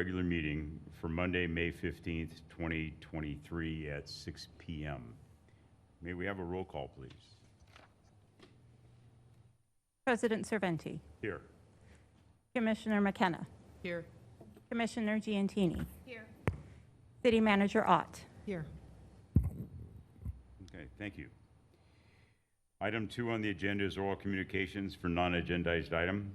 regular meeting for Monday, May 15th, 2023 at 6 p.m. May we have a roll call, please? President Cerventi. Here. Commissioner McKenna. Here. Commissioner Giantini. Here. City Manager Ott. Here. Okay, thank you. Item 2 on the agenda is oral communications for non-agendized item.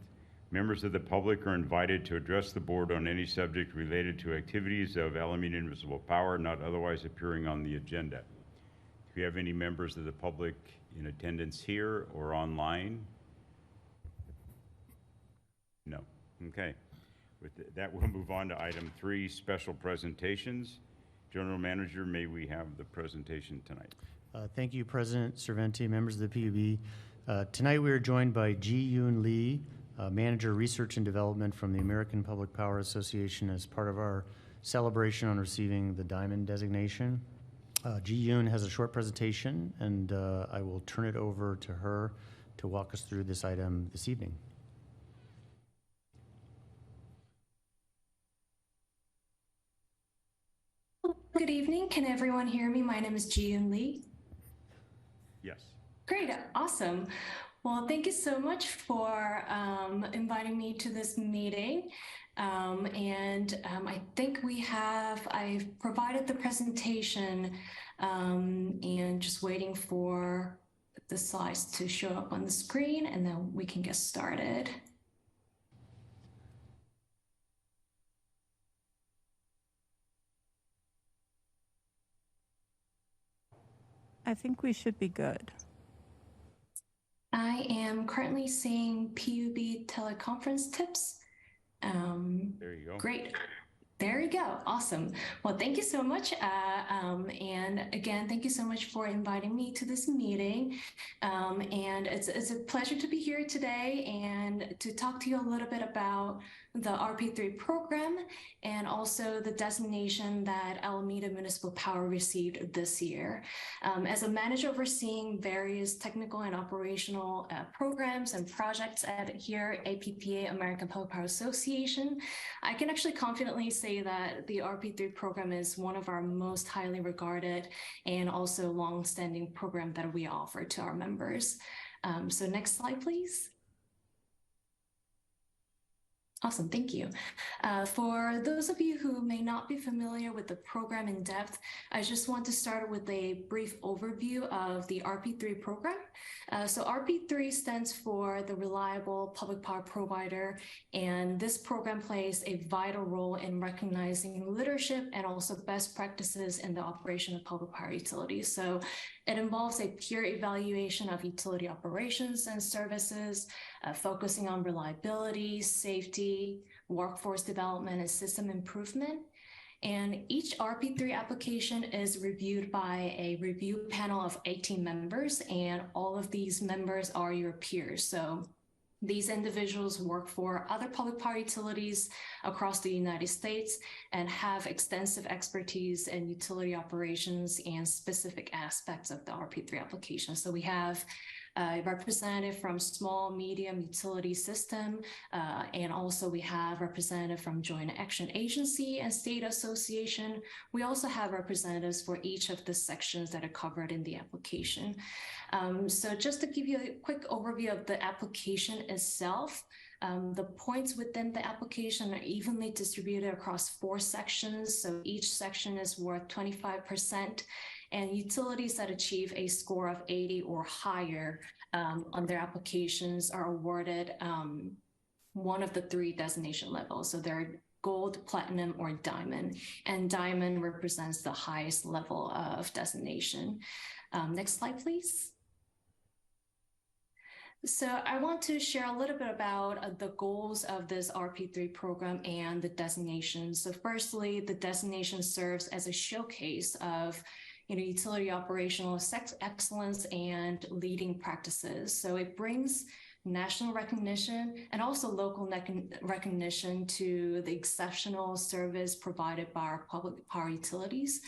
Members of the public are invited to address the board on any subject related to activities of Alameda Municipal Power not otherwise appearing on the agenda. Do we have any members of the public in attendance here or online? No. Okay. With that, we'll move on to item 3, special presentations. General Manager, may we have the presentation tonight? Thank you, President Cerventi, members of the PUB. Tonight we are joined by Ji-Yoon Lee, Manager Research and Development from the American Public Power Association, as part of our celebration on receiving the Diamond designation. Ji-Yoon has a short presentation, and I will turn it over to her to walk us through this item this evening. Good evening. Can everyone hear me? My name is Ji-Yoon Lee. Yes. Great. Awesome. Well, thank you so much for inviting me to this meeting. I think I've provided the presentation and just waiting for the slides to show up on the screen, and then we can get started. I think we should be good. I am currently seeing PUB teleconference tips. There you go. Great. There you go. Awesome. Well, thank you so much. And again, thank you so much for inviting me to this meeting. And it's a pleasure to be here today and to talk to you a little bit about the RP3 program and also the designation that Alameda Municipal Power received this year. As a manager overseeing various technical and operational programs and projects at here, APPA, American Public Power Association, I can actually confidently say that the RP3 program is one of our most highly regarded and also long-standing program that we offer to our members. So next slide, please. Awesome, thank you. For those of you who may not be familiar with the program in depth, I just want to start with a brief overview of the RP3 program. So RP3 stands for the Reliable Public Power Provider, and this program plays a vital role in recognizing leadership and also best practices in the operation of public power utilities. So it involves a peer evaluation of utility operations and services, focusing on reliability, safety, workforce development, and system improvement. And each RP3 application is reviewed by a review panel of 18 members, and all of these members are your peers. So these individuals work for other public power utilities across the United States and have extensive expertise in utility operations and specific aspects of the RP3 application. So we have a representative from small, medium utility system, and also we have representative from Joint Action Agency and State Association. We also have representatives for each of the sections that are covered in the application. So just to give you a quick overview of the application itself, the points within the application are evenly distributed across 4 sections. So each section is worth 25%. And utilities that achieve a score of 80 or higher on their applications are awarded one of the 3 designation levels. So they're gold, platinum, or diamond. And diamond represents the highest level of designation. Next slide, please. So I want to share a little bit about the goals of this RP3 program and the designation. So firstly, the designation serves as a showcase of utility operational excellence and leading practices. So it brings national recognition and also local recognition to the exceptional service provided by our public power utilities.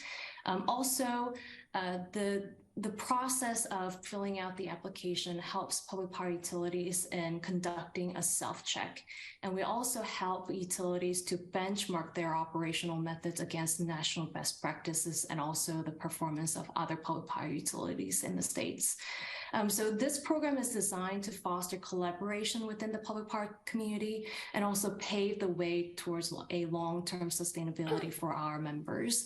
the process of filling out the application helps public power utilities in conducting a self-check. And we also help utilities to benchmark their operational methods against national best practices and also the performance of other public power utilities in the states. So this program is designed to foster collaboration within the public power community and also pave the way towards a long-term sustainability for our members.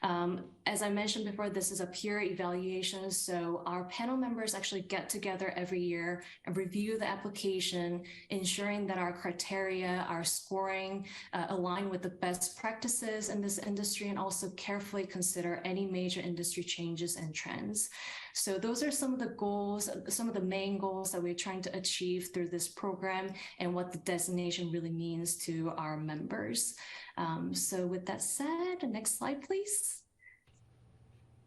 As I mentioned before, this is a peer evaluation, so our panel members actually get together every year and review the application, ensuring that our criteria, our scoring align with the best practices in this industry, and also carefully consider any major industry changes and trends. So those are some of the goals, some of the main goals that we're trying to achieve through this program and what the designation really means to our members. So with that said, next slide, please.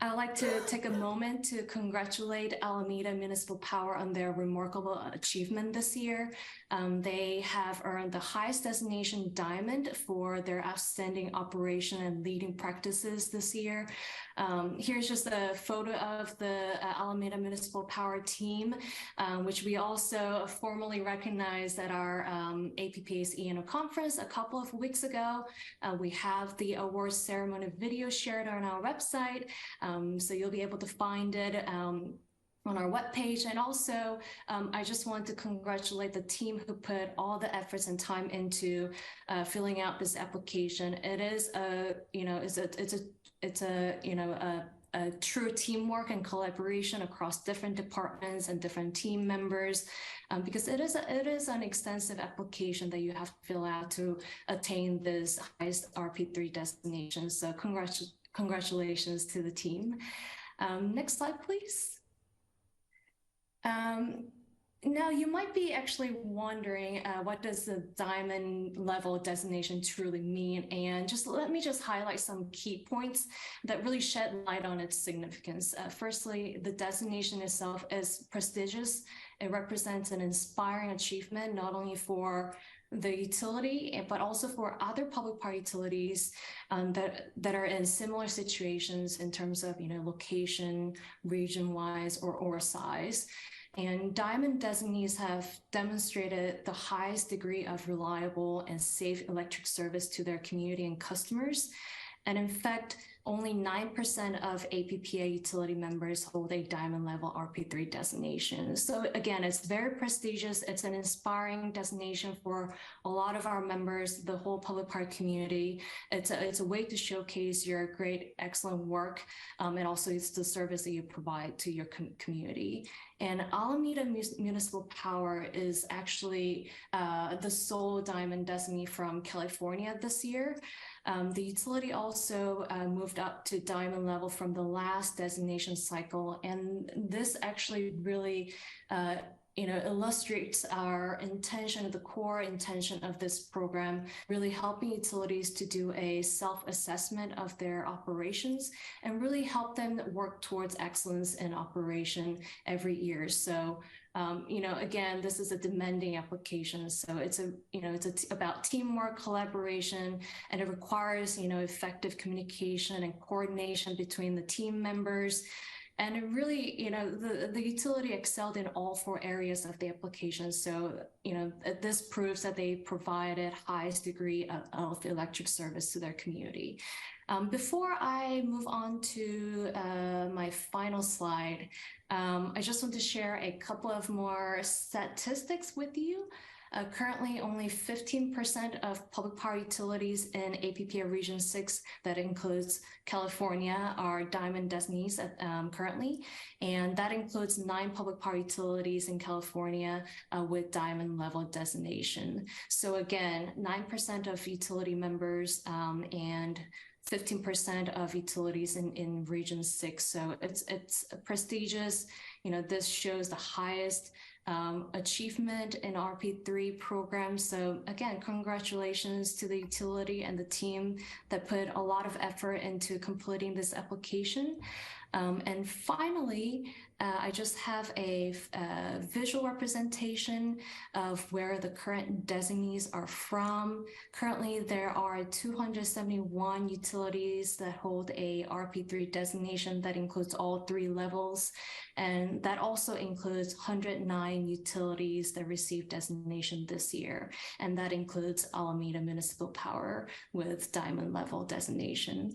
I'd like to take a moment to congratulate Alameda Municipal Power on their remarkable achievement this year. They have earned the highest designation, Diamond, for their outstanding operation and leading practices this year. Here's just a photo of the Alameda Municipal Power team, which we also formally recognized at our APPA's E&O conference a couple of weeks ago. We have the awards ceremony video shared on our website, so you'll be able to find it on our webpage. And also, I just want to congratulate the team who put all the efforts and time into filling out this application. It is a true teamwork and collaboration across different departments and different team members, because it is an extensive application that you have to fill out to attain this highest RP3 designation. So congratulations to the team. Next slide, please. Now, you might be actually wondering, what does the diamond level designation truly mean? And let me highlight some key points that really shed light on its significance. Firstly, the designation itself is prestigious. It represents an inspiring achievement, not only for the utility, but also for other public power utilities that are in similar situations in terms of location, region-wise, or size. And Diamond designees have demonstrated the highest degree of reliable and safe electric service to their community and customers. And in fact, only 9% of APPA utility members hold a Diamond level RP3 designation. So again, it's very prestigious. It's an inspiring designation for a lot of our members, the whole public power community. It's a way to showcase your great, excellent work, and also it's the service that you provide to your community. And Alameda Municipal Power is actually the sole Diamond designee from California this year. The utility also moved up to Diamond level from the last designation cycle. And this actually really illustrates our intention, the core intention of this program, really helping utilities to do a self-assessment of their operations and really help them work towards excellence in operation every year. So again, this is a demanding application. So it's about teamwork, collaboration, and it requires, effective communication and coordination between the team members. And it really, the utility excelled in all 4 areas of the application. So, this proves that they provided highest degree of electric service to their community. Before I move on to my final slide, I just want to share a couple of more statistics with you. Currently, only 15% of public power utilities in APPA Region 6, that includes California, are Diamond designees currently, and that includes 9 public power utilities in California with Diamond level designation. So again, 9% of utility members and 15% of utilities in Region 6. So it's prestigious. This shows the highest achievement in RP3 program. So again, congratulations to the utility and the team that put a lot of effort into completing this application. And finally, I just have a visual representation of where the current designees are from. Currently, there are 271 utilities that hold a RP3 designation that includes all 3 levels. And that also includes 109 utilities that received designation this year. And that includes Alameda Municipal Power with diamond level designation.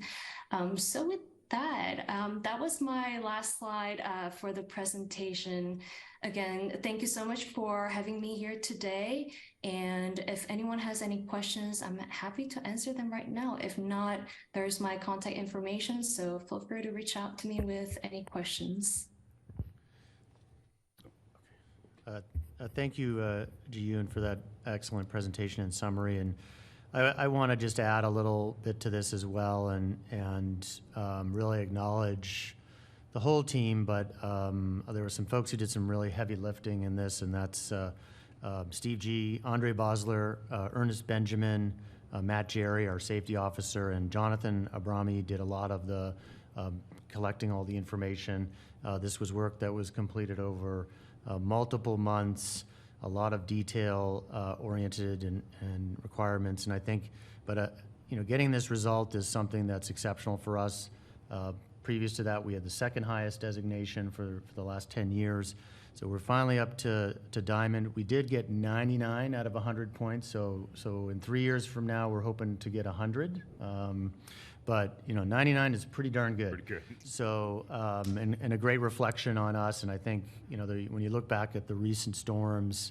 So with that was my last slide for the presentation. Again, thank you so much for having me here today. And if anyone has any questions, I'm happy to answer them right now. If not, there's my contact information, so feel free to reach out to me with any questions. Thank you, Ji-yoon, for that excellent presentation and summary. And I want to just add a little bit to this as well and really acknowledge the whole team, but there were some folks who did some really heavy lifting in this, and that's Steve G., Andre Bosler, Ernest Benjamin, Matt Jerry, our safety officer, and Jonathan Abrami did a lot of the collecting all the information. This was work that was completed over multiple months, a lot of detail oriented and requirements, and I think, but getting this result is something that's exceptional for us. Previous to that, we had the second highest designation for the last 10 years. So we're finally up to diamond. We did get 99 out of 100 points. So in 3 years from now, we're hoping to get 100. But 99 is pretty darn good. Pretty good. So and a great reflection on us. And I think when you look back at the recent storms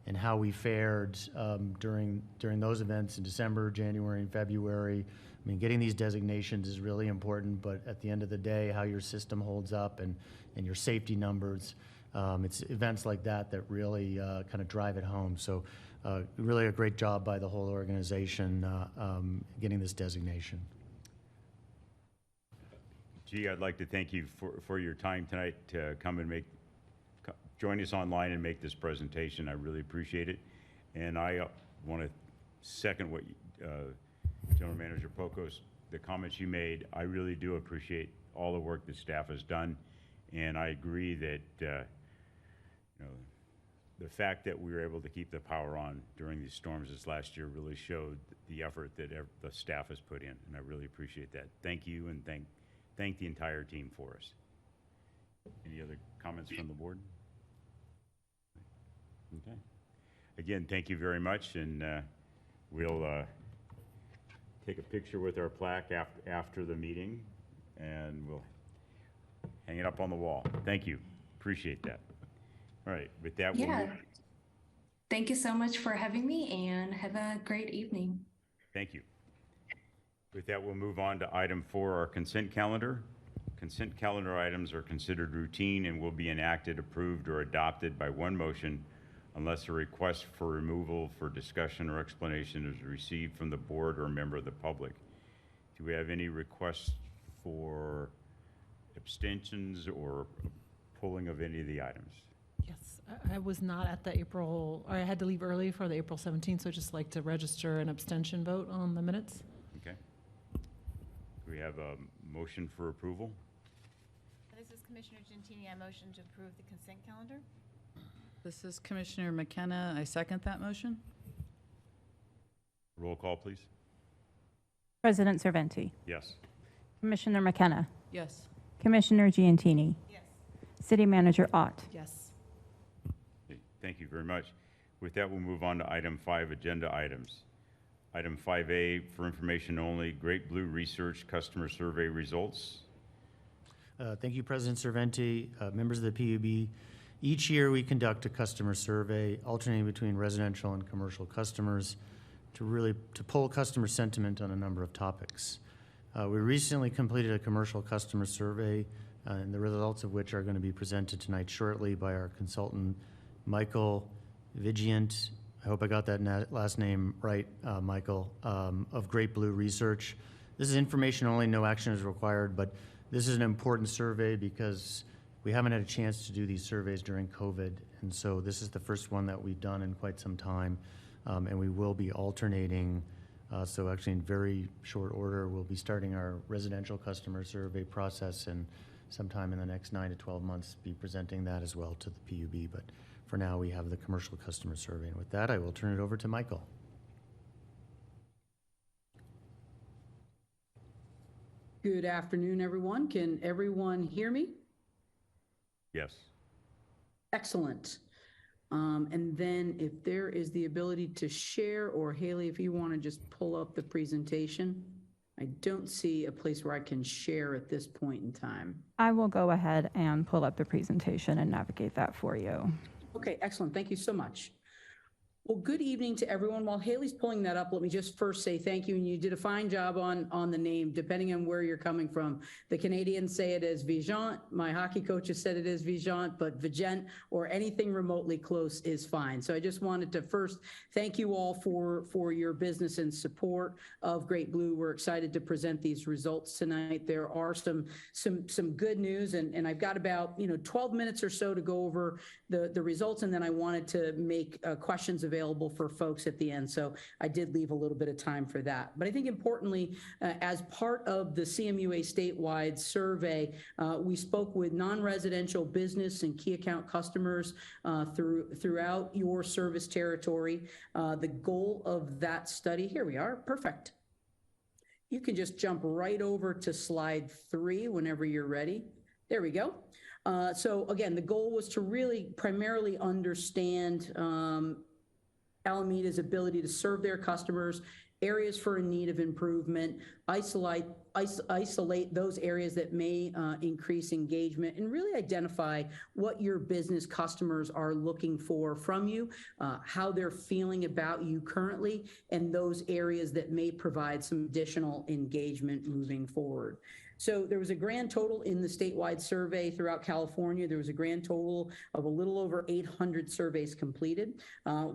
and how we fared during those events in December, January, and February. I mean, getting these designations is really important, but at the end of the day, how your system holds up and your safety numbers, it's events like that that really kind of drive it home. So really a great job by the whole organization getting this designation. Gee, I'd like to thank you for your time tonight to come and join us online and make this presentation. I really appreciate it. And I want to second what General Manager Pocos, the comments you made. I really do appreciate all the work that staff has done, and I agree that the fact that we were able to keep the power on during these storms this last year really showed the effort that the staff has put in, and I really appreciate that. Thank you, and thank the entire team for us. Any other comments from the board? Okay. Again, thank you very much, and we'll take a picture with our plaque after the meeting, and we'll hang it up on the wall. Thank you. Appreciate that. All right, with that, Yeah. Thank you so much for having me, and have a great evening. Thank you. With that, we'll move on to item 4, our consent calendar. Consent calendar items are considered routine and will be enacted, approved, or adopted by one motion unless a request for removal for discussion or explanation is received from the board or a member of the public. Do we have any requests for abstentions or pulling of any of the items? Yes, I was not at the or I had to leave early for the April 17th, so I'd just like to register an abstention vote on the minutes. Okay. Do we have a motion for approval? This is Commissioner Gentini. I motion to approve the consent calendar. This is Commissioner McKenna. I second that motion. Roll call, please. President Serventi, Yes. Commissioner McKenna, Yes. Commissioner Giantini, Yes. City Manager Ott. Yes. Okay, thank you very much. With that, we'll move on to item 5, agenda items. Item 5A, for information only, Great Blue Research Customer Survey results. Thank you, President Serventi, members of the PUB. Each year, we conduct a customer survey alternating between residential and commercial customers to poll customer sentiment on a number of topics. We recently completed a commercial customer survey, and the results of which are going to be presented tonight shortly by our consultant, Michael Vigilant. I hope I got that last name right, Michael, of Great Blue Research. This is information only, no action is required, but this is an important survey because we haven't had a chance to do these surveys during COVID, and so this is the first one that we've done in quite some time, and we will be alternating. So actually in very short order, we'll be starting our residential customer survey process and sometime in the next 9 to 12 months, be presenting that as well to the PUB. But for now, we have the commercial customer survey. And with that, I will turn it over to Michael. Good afternoon, everyone. Can everyone hear me? Yes. Excellent. And then if there is the ability to share, or Haley, if you want to just pull up the presentation. I don't see a place where I can share at this point in time. I will go ahead and pull up the presentation and navigate that for you. Okay, excellent. Thank you so much. Well, good evening to everyone. While Haley's pulling that up, let me just first say thank you. And you did a fine job on the name, depending on where you're coming from. The Canadians say it as Vigent. My hockey coaches said it is Vigent, but Vigent or anything remotely close is fine. So I just wanted to first thank you all for your business and support of Great Blue. We're excited to present these results tonight. There are some good news, and I've got about 12 minutes or so to go over the results, and then I wanted to make questions available for folks at the end. So I did leave a little bit of time for that. But I think importantly, as part of the CMUA statewide survey, we spoke with non-residential business and key account customers throughout your service territory. The goal of that study, here we are, perfect. You can just jump right over to slide 3 whenever you're ready. There we go. So again, the goal was to really primarily understand Alameda's ability to serve their customers, areas for a need of improvement, isolate those areas that may increase engagement, and really identify what your business customers are looking for from you, how they're feeling about you currently, and those areas that may provide some additional engagement moving forward. So there was a grand total in the statewide survey throughout California. There was a grand total of a little over 800 surveys completed.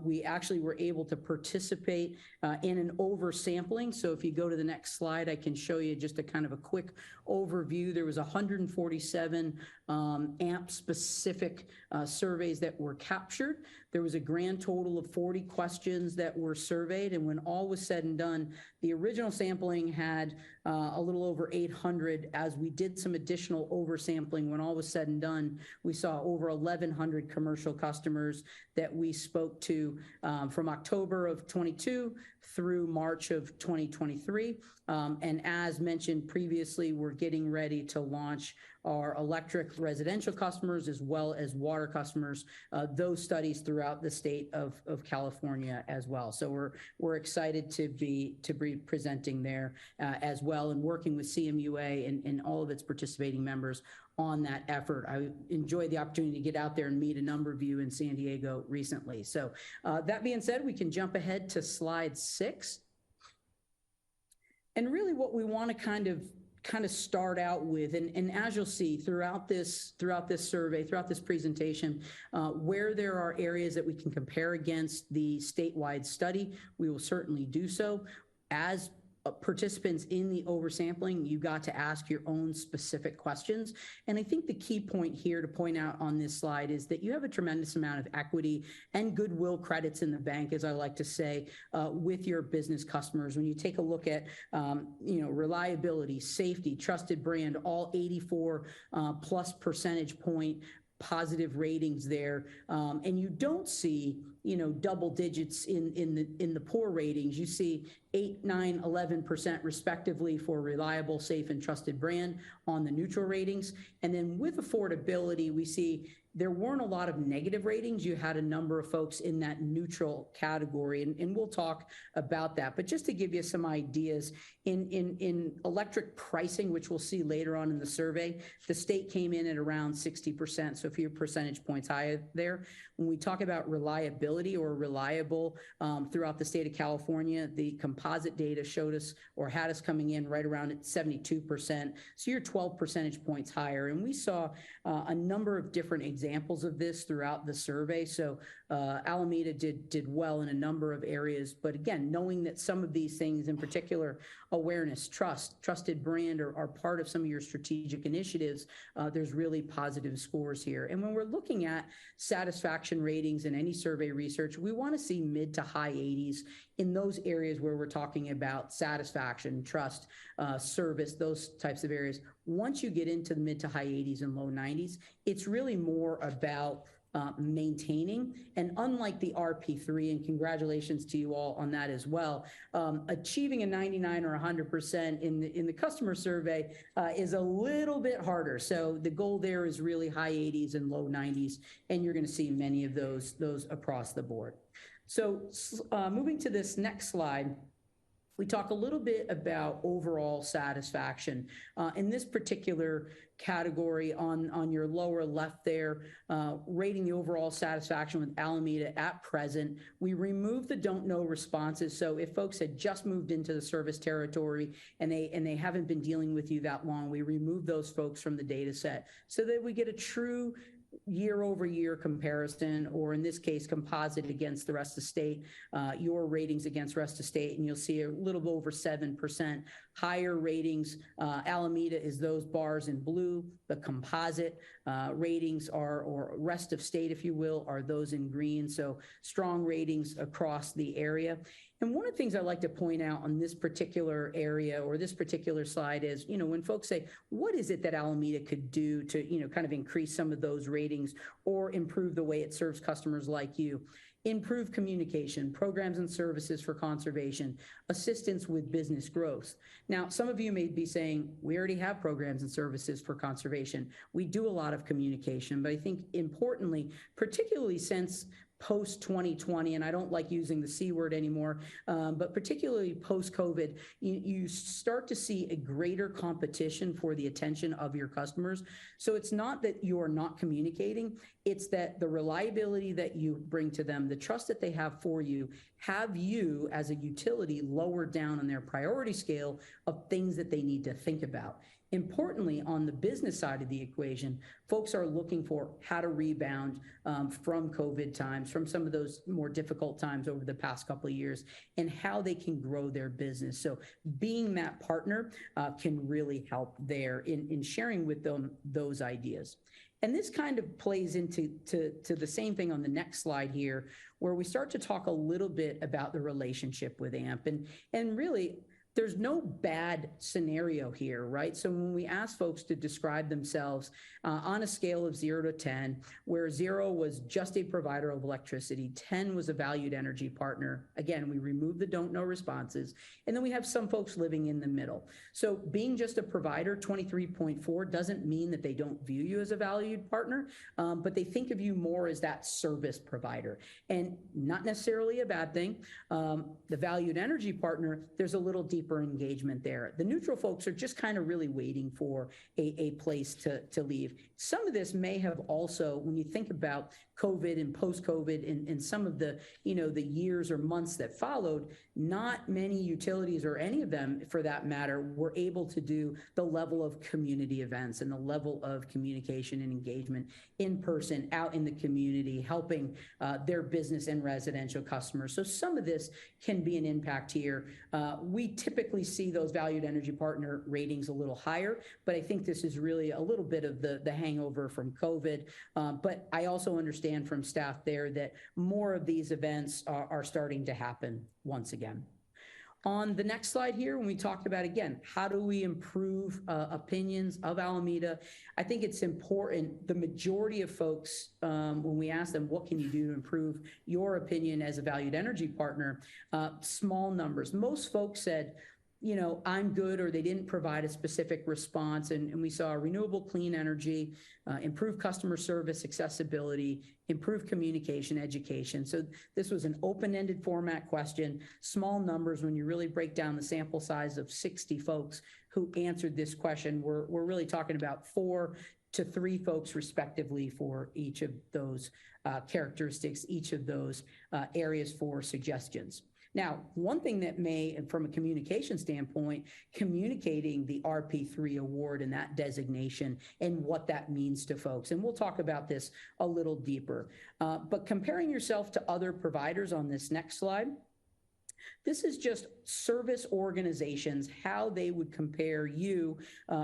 We actually were able to participate in an oversampling. So if you go to the next slide, I can show you just a kind of a quick overview. There was 147 AMP-specific surveys that were captured. There was a grand total of 40 questions that were surveyed. And when all was said and done, the original sampling had a little over 800. As we did some additional oversampling, when all was said and done, we saw over 1,100 commercial customers that we spoke to from October of 22 through March of 2023. And as mentioned previously, we're getting ready to launch our electric residential customers as well as water customers, those studies throughout the state of California as well. So we're excited to be presenting there as well, and working with CMUA and all of its participating members on that effort. I enjoyed the opportunity to get out there and meet a number of you in San Diego recently. So that being said, we can jump ahead to slide 6. And really what we want to kind of start out with, and as you'll see throughout this survey, throughout this presentation, where there are areas that we can compare against the statewide study, we will certainly do so. As participants in the oversampling, you got to ask your own specific questions. And I think the key point here to point out on this slide is that you have a tremendous amount of equity and goodwill credits in the bank, as I like to say, with your business customers. When you take a look at, reliability, safety, trusted brand, all 84 plus percentage point positive ratings there, and you don't see double digits in the poor ratings. You see 8, 9, 11% respectively for reliable, safe, and trusted brand on the neutral ratings. And then with affordability, we see there weren't a lot of negative ratings. You had a number of folks in that neutral category, and we'll talk about that. But just to give you some ideas, in electric pricing, which we'll see later on in the survey, the state came in at around 60%, so a few percentage points higher there. When we talk about reliability or reliable throughout the state of California, the composite data showed us or had us coming in right around at 72%. So you're 12 percentage points higher. And we saw a number of different examples of this throughout the survey. So Alameda did well in a number of areas. But again, knowing that some of these things, in particular, awareness, trusted brand are part of some of your strategic initiatives, there's really positive scores here. And when we're looking at satisfaction ratings in any survey research, we want to see mid to high 80s in those areas where we're talking about satisfaction, trust, service, those types of areas. Once you get into the mid to high 80s and low 90s, it's really more about maintaining. And unlike the RP3, and congratulations to you all on that as well, achieving a 99 or 100% in the customer survey is a little bit harder. So the goal there is really high 80s and low 90s, and you're going to see many of those across the board. So moving to this next slide, we talk a little bit about overall satisfaction. In this particular category on your lower left there, rating the overall satisfaction with Alameda at present, we removed the don't know responses. So if folks had just moved into the service territory and they haven't been dealing with you that long, we removed those folks from the data set so that we get a true year-over-year comparison, or in this case, composite against the rest of the state, your ratings against rest of state, and you'll see a little over 7% higher ratings. Alameda is those bars in blue. The composite ratings are, or rest of state, if you will, are those in green. So strong ratings across the area. And one of the things I like to point out on this particular area or this particular slide is, when folks say, what is it that Alameda could do to, kind of increase some of those ratings or improve the way it serves customers like you? Improve communication, programs and services for conservation, assistance with business growth. Now, some of you may be saying, we already have programs and services for conservation. We do a lot of communication, but I think importantly, particularly since post-2020, and I don't like using the C word anymore, but particularly post-COVID, you start to see a greater competition for the attention of your customers. So it's not that you are not communicating, it's that the reliability that you bring to them, the trust that they have for you, have you as a utility lower down on their priority scale of things that they need to think about. Importantly, on the business side of the equation, folks are looking for how to rebound from COVID times, from some of those more difficult times over the past couple of years, and how they can grow their business. So being that partner can really help there in sharing with them those ideas. And this kind of plays into the same thing on the next slide here, where we start to talk a little bit about the relationship with AMP. And really, there's no bad scenario here, right? So when we ask folks to describe themselves on a scale of 0 to 10, where 0 was just a provider of electricity, 10 was a valued energy partner. Again, we remove the don't know responses. And then we have some folks living in the middle. So being just a provider, 23.4, doesn't mean that they don't view you as a valued partner, but they think of you more as that service provider. And not necessarily a bad thing. The valued energy partner, there's a little deeper engagement there. The neutral folks are just kind of really waiting for a place to leave. Some of this may have also, when you think about COVID and post-COVID and some of the, the years or months that followed, not many utilities or any of them for that matter were able to do the level of community events and the level of communication and engagement in person, out in the community, helping their business and residential customers. So some of this can be an impact here. We typically see those valued energy partner ratings a little higher, but I think this is really a little bit of the hangover from COVID. But I also understand from staff there that more of these events are starting to happen once again. On the next slide here, when we talked about, again, how do we improve opinions of Alameda, I think it's important. The majority of folks, when we ask them, what can you do to improve your opinion as a valued energy partner, small numbers. Most folks said, I'm good, or they didn't provide a specific response. And we saw renewable clean energy, improved customer service, accessibility, improved communication, education. So this was an open-ended format question, small numbers. When you really break down the sample size of 60 folks who answered this question, we're really talking about 4 to 3 folks respectively for each of those characteristics, each of those areas for suggestions. Now, one thing that may, from a communication standpoint, communicating the RP3 award and that designation and what that means to folks. And we'll talk about this a little deeper. But comparing yourself to other providers on this next slide, This is just service organizations, how they would compare you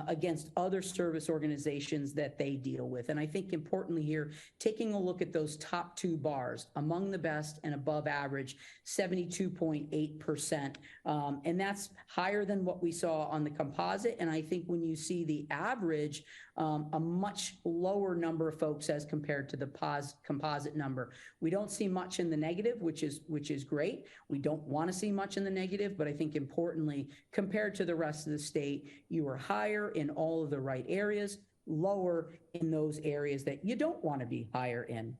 against other service organizations that they deal with. And I think importantly here, taking a look at those top two bars, among the best and above average, 72.8%. And that's higher than what we saw on the composite. And I think when you see the average, a much lower number of folks as compared to the composite number. We don't see much in the negative, which is great. We don't want to see much in the negative, but I think importantly, compared to the rest of the state, you are higher in all of the right areas, lower in those areas that you don't want to be higher in.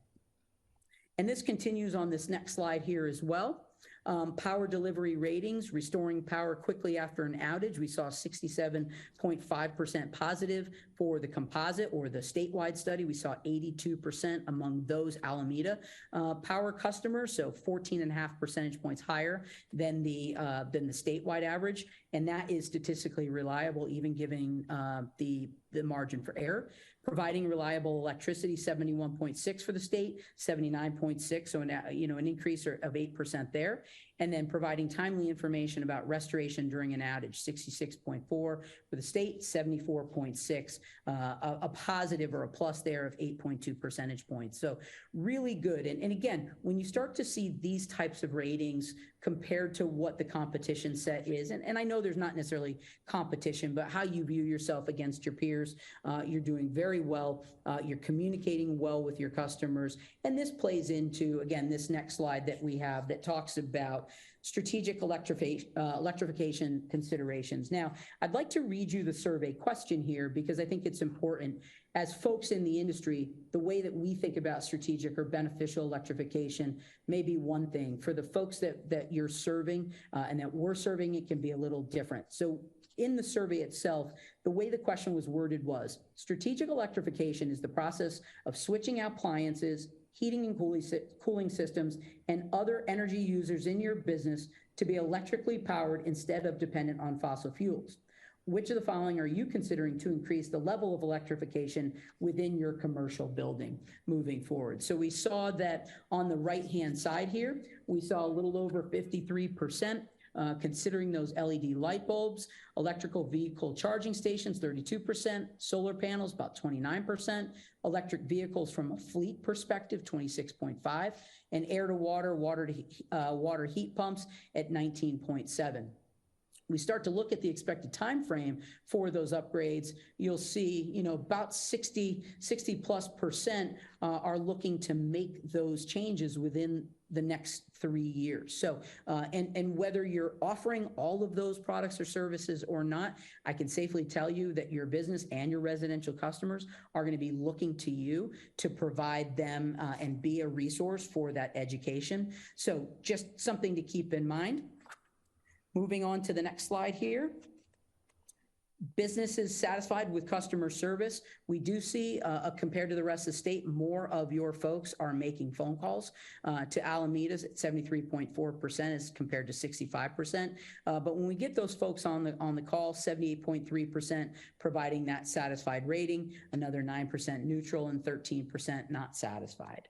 And this continues on this next slide here as well. Power delivery ratings, restoring power quickly after an outage. We saw 67.5% positive for the composite or the statewide study. We saw 82% among those Alameda power customers, so 14.5 percentage points higher than the statewide average. And that is statistically reliable, even giving the margin for error. Providing reliable electricity, 71.6 for the state, 79.6, so an increase of 8% there. And then providing timely information about restoration during an outage, 66.4 for the state, 74.6, a positive or a plus there of 8.2 percentage points. So really good. And again, when you start to see these types of ratings compared to what the competition set is, and I know there's not necessarily competition, but how you view yourself against your peers, you're doing very well. You're communicating well with your customers. And this plays into, again, this next slide that we have that talks about strategic electrification considerations. Now, I'd like to read you the survey question here because I think it's important. As folks in the industry, the way that we think about strategic or beneficial electrification may be one thing. For the folks that you're serving and that we're serving, it can be a little different. So in the survey itself, the way the question was worded was, strategic electrification is the process of switching out appliances, heating and cooling systems, and other energy users in your business to be electrically powered instead of dependent on fossil fuels. Which of the following are you considering to increase the level of electrification within your commercial building moving forward? So we saw that on the right-hand side here, we saw a little over 53%. Considering those LED light bulbs, electrical vehicle charging stations, 32%, solar panels, about 29%, electric vehicles from a fleet perspective, 26.5%, and air to water, water heat pumps at 19.7%. We start to look at the expected time frame for those upgrades, you'll see, about 60+% are looking to make those changes within the next 3 years. So, and whether you're offering all of those products or services or not, I can safely tell you that your business and your residential customers are going to be looking to you to provide them and be a resource for that education. So just something to keep in mind. Moving on to the next slide here. Businesses satisfied with customer service. We do see, compared to the rest of the state, more of your folks are making phone calls to Alameda's at 73.4% as compared to 65%. But when we get those folks on the call, 78.3% providing that satisfied rating, another 9% neutral, and 13% not satisfied.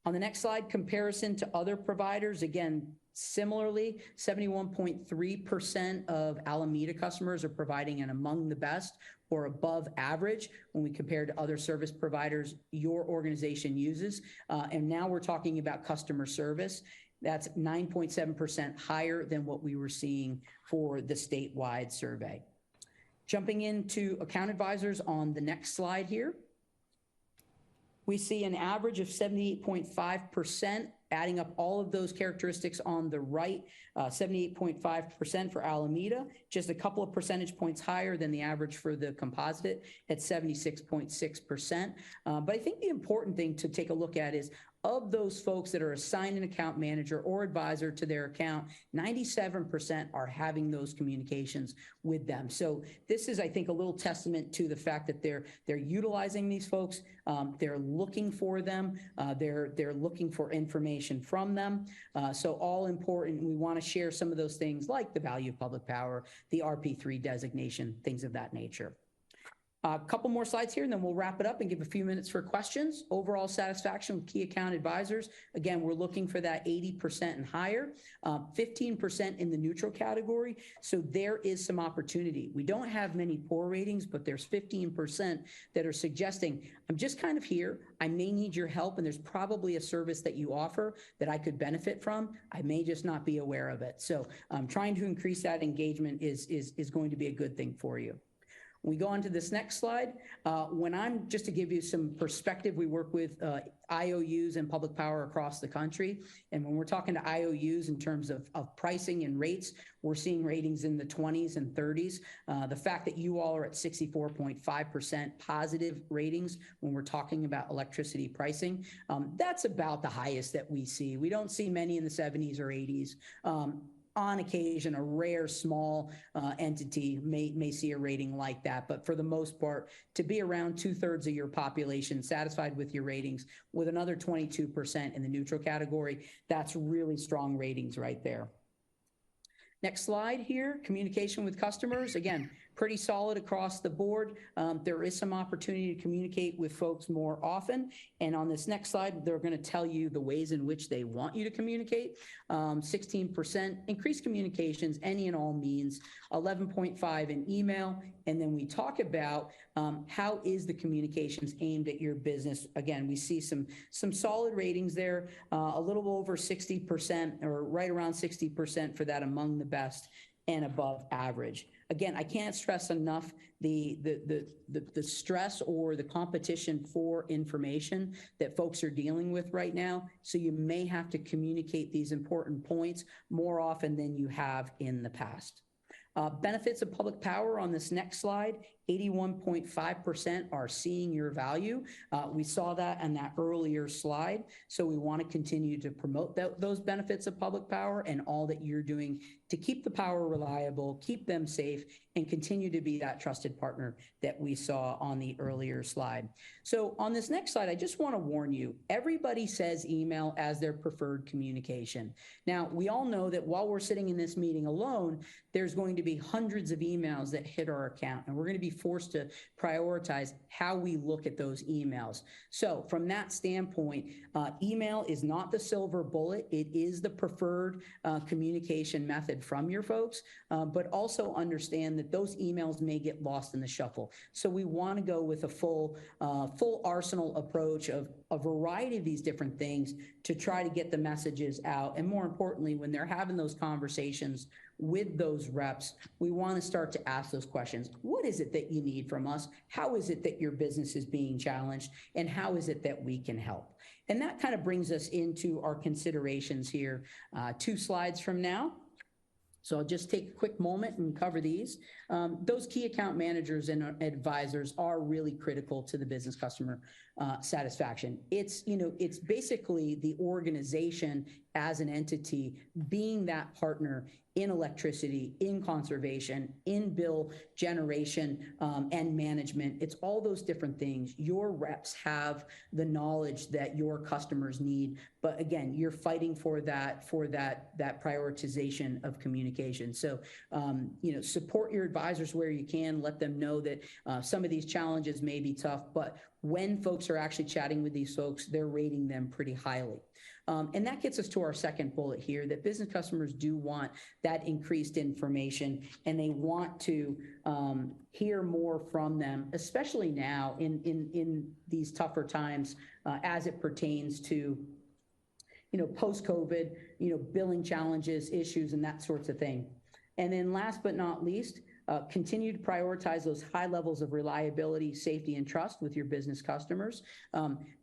On the next slide, comparison to other providers. Again, similarly, 71.3% of Alameda customers are providing an among the best or above average when we compare to other service providers your organization uses. And now we're talking about customer service. That's 9.7% higher than what we were seeing for the statewide survey. Jumping into account advisors on the next slide here. We see an average of 78.5%, adding up all of those characteristics on the right, 78.5% for Alameda, just a couple of percentage points higher than the average for the composite at 76.6%. But I think the important thing to take a look at is, of those folks that are assigned an account manager or advisor to their account, 97% are having those communications with them. So this is, I think, a little testament to the fact that they're utilizing these folks. They're looking for them. They're looking for information from them. So all important. We want to share some of those things like the value of public power, the RP3 designation, things of that nature. A couple more slides here, and then we'll wrap it up and give a few minutes for questions. Overall satisfaction with key account advisors. Again, we're looking for that 80% and higher, 15% in the neutral category. So there is some opportunity. We don't have many poor ratings, but there's 15% that are suggesting, I'm just kind of here. I may need your help, and there's probably a service that you offer that I could benefit from. I may just not be aware of it. So trying to increase that engagement is going to be a good thing for you. We go on to this next slide. Just to give you some perspective, we work with IOUs and public power across the country. And when we're talking to IOUs in terms of pricing and rates, we're seeing ratings in the 20s and 30s. The fact that you all are at 64.5% positive ratings when we're talking about electricity pricing, that's about the highest that we see. We don't see many in the 70s or 80s. On occasion, a rare small entity may see a rating like that. But for the most part, to be around 2/3 of your population satisfied with your ratings with another 22% in the neutral category, that's really strong ratings right there. Next slide here, communication with customers. Again, pretty solid across the board. There is some opportunity to communicate with folks more often. And on this next slide, they're going to tell you the ways in which they want you to communicate. 16% increased communications, any and all means, 11.5 in email. And then we talk about how is the communications aimed at your business. Again, we see some solid ratings there, a little over 60% or right around 60% for that among the best and above average. Again, I can't stress enough the stress or the competition for information that folks are dealing with right now. So you may have to communicate these important points more often than you have in the past. Benefits of public power on this next slide, 81.5% are seeing your value. We saw that in that earlier slide. So we want to continue to promote those benefits of public power and all that you're doing to keep the power reliable, keep them safe, and continue to be that trusted partner that we saw on the earlier slide. So on this next slide, I just want to warn you, everybody says email as their preferred communication. Now, we all know that while we're sitting in this meeting alone, there's going to be hundreds of emails that hit our account, and we're going to be forced to prioritize how we look at those emails. So from that standpoint, email is not the silver bullet. It is the preferred communication method from your folks, but also understand that those emails may get lost in the shuffle. So we want to go with a full arsenal approach of a variety of these different things to try to get the messages out. And more importantly, when they're having those conversations with those reps, we want to start to ask those questions. What is it that you need from us? How is it that your business is being challenged? And how is it that we can help? And that kind of brings us into our considerations here 2 slides from now. So I'll just take a quick moment and cover these. Those key account managers and advisors are really critical to the business customer satisfaction. It's basically the organization as an entity being that partner in electricity, in conservation, in bill generation, and management. It's all those different things. Your reps have the knowledge that your customers need, but again, you're fighting for that prioritization of communication. So, support your advisors where you can. Let them know that some of these challenges may be tough, but when folks are actually chatting with these folks, they're rating them pretty highly. And that gets us to our second bullet here, that business customers do want that increased information, and they want to hear more from them, especially now in these tougher times as it pertains to post-COVID, billing challenges, issues, and that sorts of thing. And then last but not least, continue to prioritize those high levels of reliability, safety, and trust with your business customers.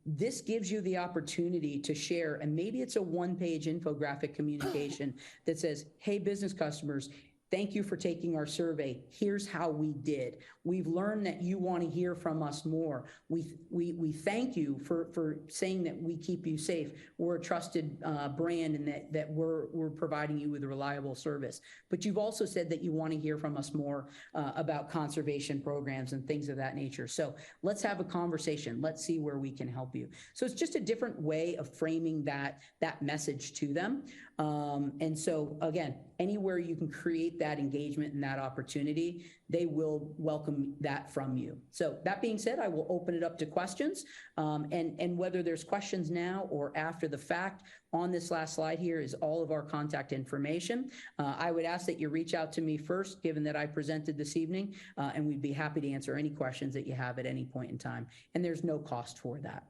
This gives you the opportunity to share, and maybe it's a one-page infographic communication that says, hey, business customers, thank you for taking our survey. Here's how we did. We've learned that you want to hear from us more. We thank you for saying that we keep you safe. We're a trusted brand, and that we're providing you with a reliable service. But you've also said that you want to hear from us more about conservation programs and things of that nature. So let's have a conversation. Let's see where we can help you. So it's just a different way of framing that message to them. And so again, anywhere you can create that engagement and that opportunity, they will welcome that from you. So that being said, I will open it up to questions. And whether there's questions now or after the fact, on this last slide here is all of our contact information. I would ask that you reach out to me first, given that I presented this evening, and we'd be happy to answer any questions that you have at any point in time. And there's no cost for that.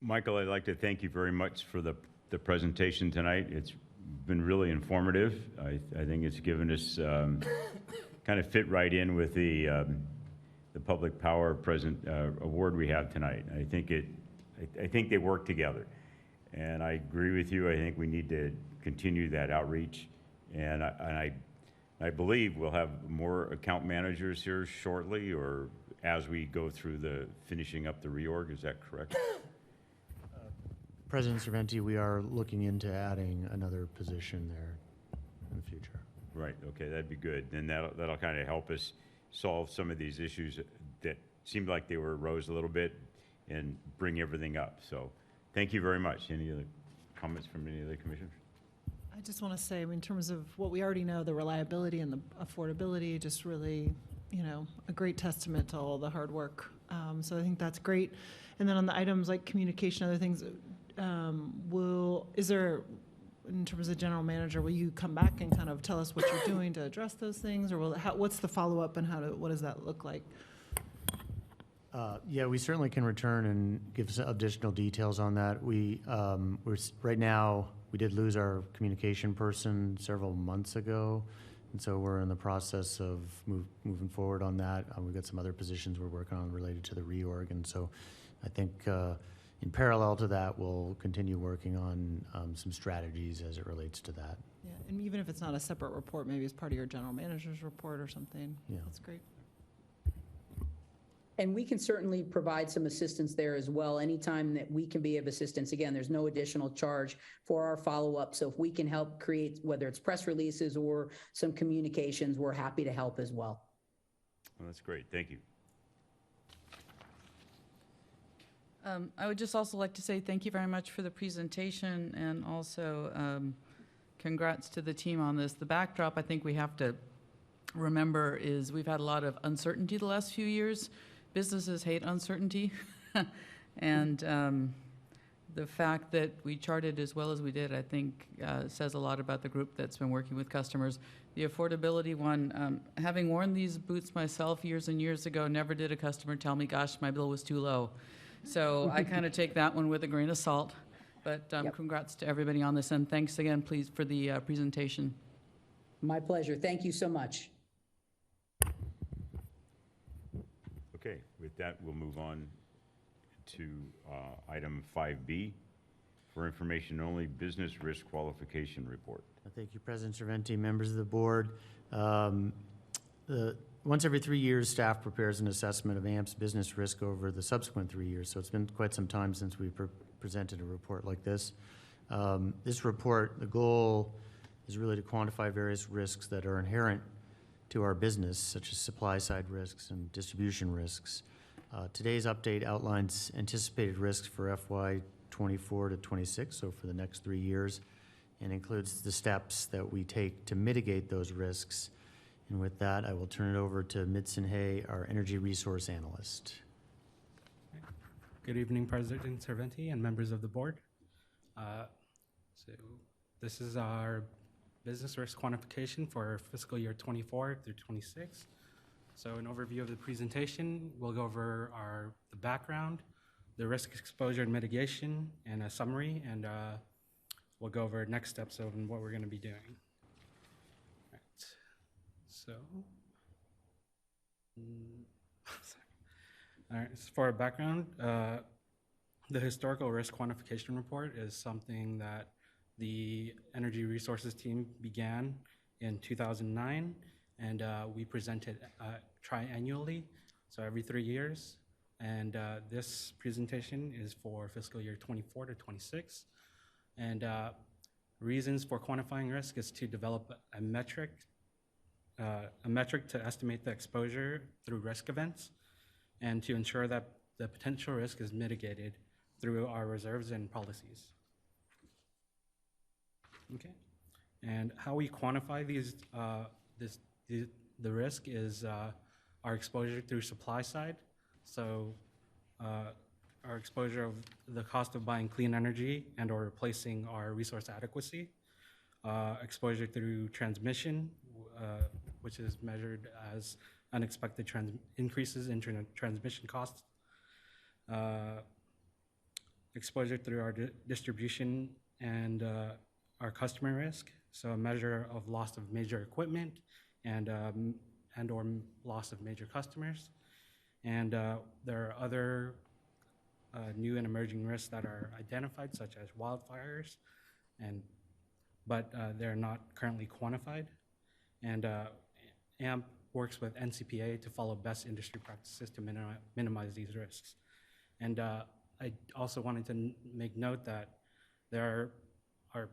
Michael, I'd like to thank you very much for the presentation tonight. It's been really informative. I think it's given us kind of fit right in with the Public Power award we have tonight. I think they work together. And I agree with you. I think we need to continue that outreach. And I believe we'll have more account managers here shortly, or as we go through the finishing up the reorg. Is that correct? President Serventi, we are looking into adding another position there in the future. Right. Okay, that'd be good. Then that'll kind of help us solve some of these issues that seemed like they arose a little bit and bring everything up. So thank you very much. Any other comments from any other commissioners? I just want to say, in terms of what we already know, the reliability and the affordability, just really, a great testament to all the hard work. So I think that's great. And then on the items like communication, other things, is there, in terms of general manager, will you come back and kind of tell us what you're doing to address those things, or what's the follow-up and what does that look like? Yeah, we certainly can return and give some additional details on that. Right now, we did lose our communication person several months ago, and so we're in the process of moving forward on that. We've got some other positions we're working on related to the reorg, and so I think in parallel to that, we'll continue working on some strategies as it relates to that. Yeah, and even if it's not a separate report, maybe it's part of your general manager's report or something. Yeah. That's great. And we can certainly provide some assistance there as well. Anytime that we can be of assistance, again, there's no additional charge for our follow-up. So if we can help create, whether it's press releases or some communications, we're happy to help as well. Well, that's great. Thank you. I would just also like to say thank you very much for the presentation, and also congrats to the team on this. The backdrop I think we have to remember is we've had a lot of uncertainty the last few years. Businesses hate uncertainty. And the fact that we charted as well as we did, I think, says a lot about the group that's been working with customers. The affordability one, having worn these boots myself years and years ago, never did a customer tell me, gosh, my bill was too low. So I kind of take that one with a grain of salt. But congrats to everybody on this, and thanks again, please, for the presentation. My pleasure. Thank you so much. Okay, with that, we'll move on to item 5B for information only, business risk qualification report. Thank you, President Serventi, members of the board. Once every 3 years, staff prepares an assessment of AMP's business risk over the subsequent 3 years. So it's been quite some time since we presented a report like this. This report, the goal is really to quantify various risks that are inherent to our business, such as supply side risks and distribution risks. Today's update outlines anticipated risks for FY 24 to 26, so for the next 3 years, and includes the steps that we take to mitigate those risks. And with that, I will turn it over to Midson Hay, our energy resource analyst. Good evening, President Serventi and members of the board. So this is our business risk quantification for fiscal year 24 through 26. So an overview of the presentation, we'll go over the background, the risk exposure and mitigation, and a summary, and we'll go over next steps of what we're going to be doing. So, all right, so for background, the historical risk quantification report is something that the Energy Resources team began in 2009, and we present it triannually, so every 3 years. And this presentation is for fiscal year 24 to 26. And reasons for quantifying risk is to develop a metric to estimate the exposure through risk events, and to ensure that the potential risk is mitigated through our reserves and policies. Okay. And how we quantify the risk is our exposure through supply side. So our exposure of the cost of buying clean energy and or replacing our resource adequacy. Exposure through transmission, which is measured as unexpected increases in transmission costs. Exposure through our distribution and our customer risk, so a measure of loss of major equipment and or loss of major customers. And there are other new and emerging risks that are identified, such as wildfires, but they're not currently quantified. And AMP works with NCPA to follow best industry practices to minimize these risks. And I also wanted to make note that there are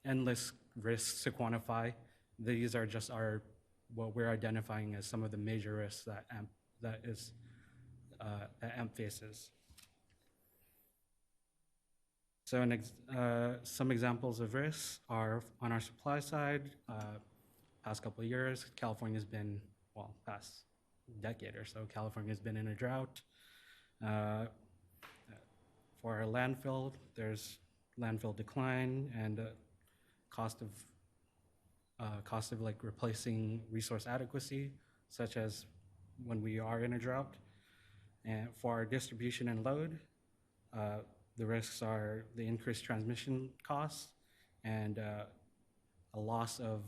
endless risks to quantify. These are just what we're identifying as some of the major risks that AMP faces. So some examples of risks are on our supply side. Past couple of years, California's been, well, past decade or so, California's been in a drought. For our landfill, there's landfill decline and cost of like replacing resource adequacy, such as when we are in a drought. And for our distribution and load, the risks are the increased transmission costs and a loss of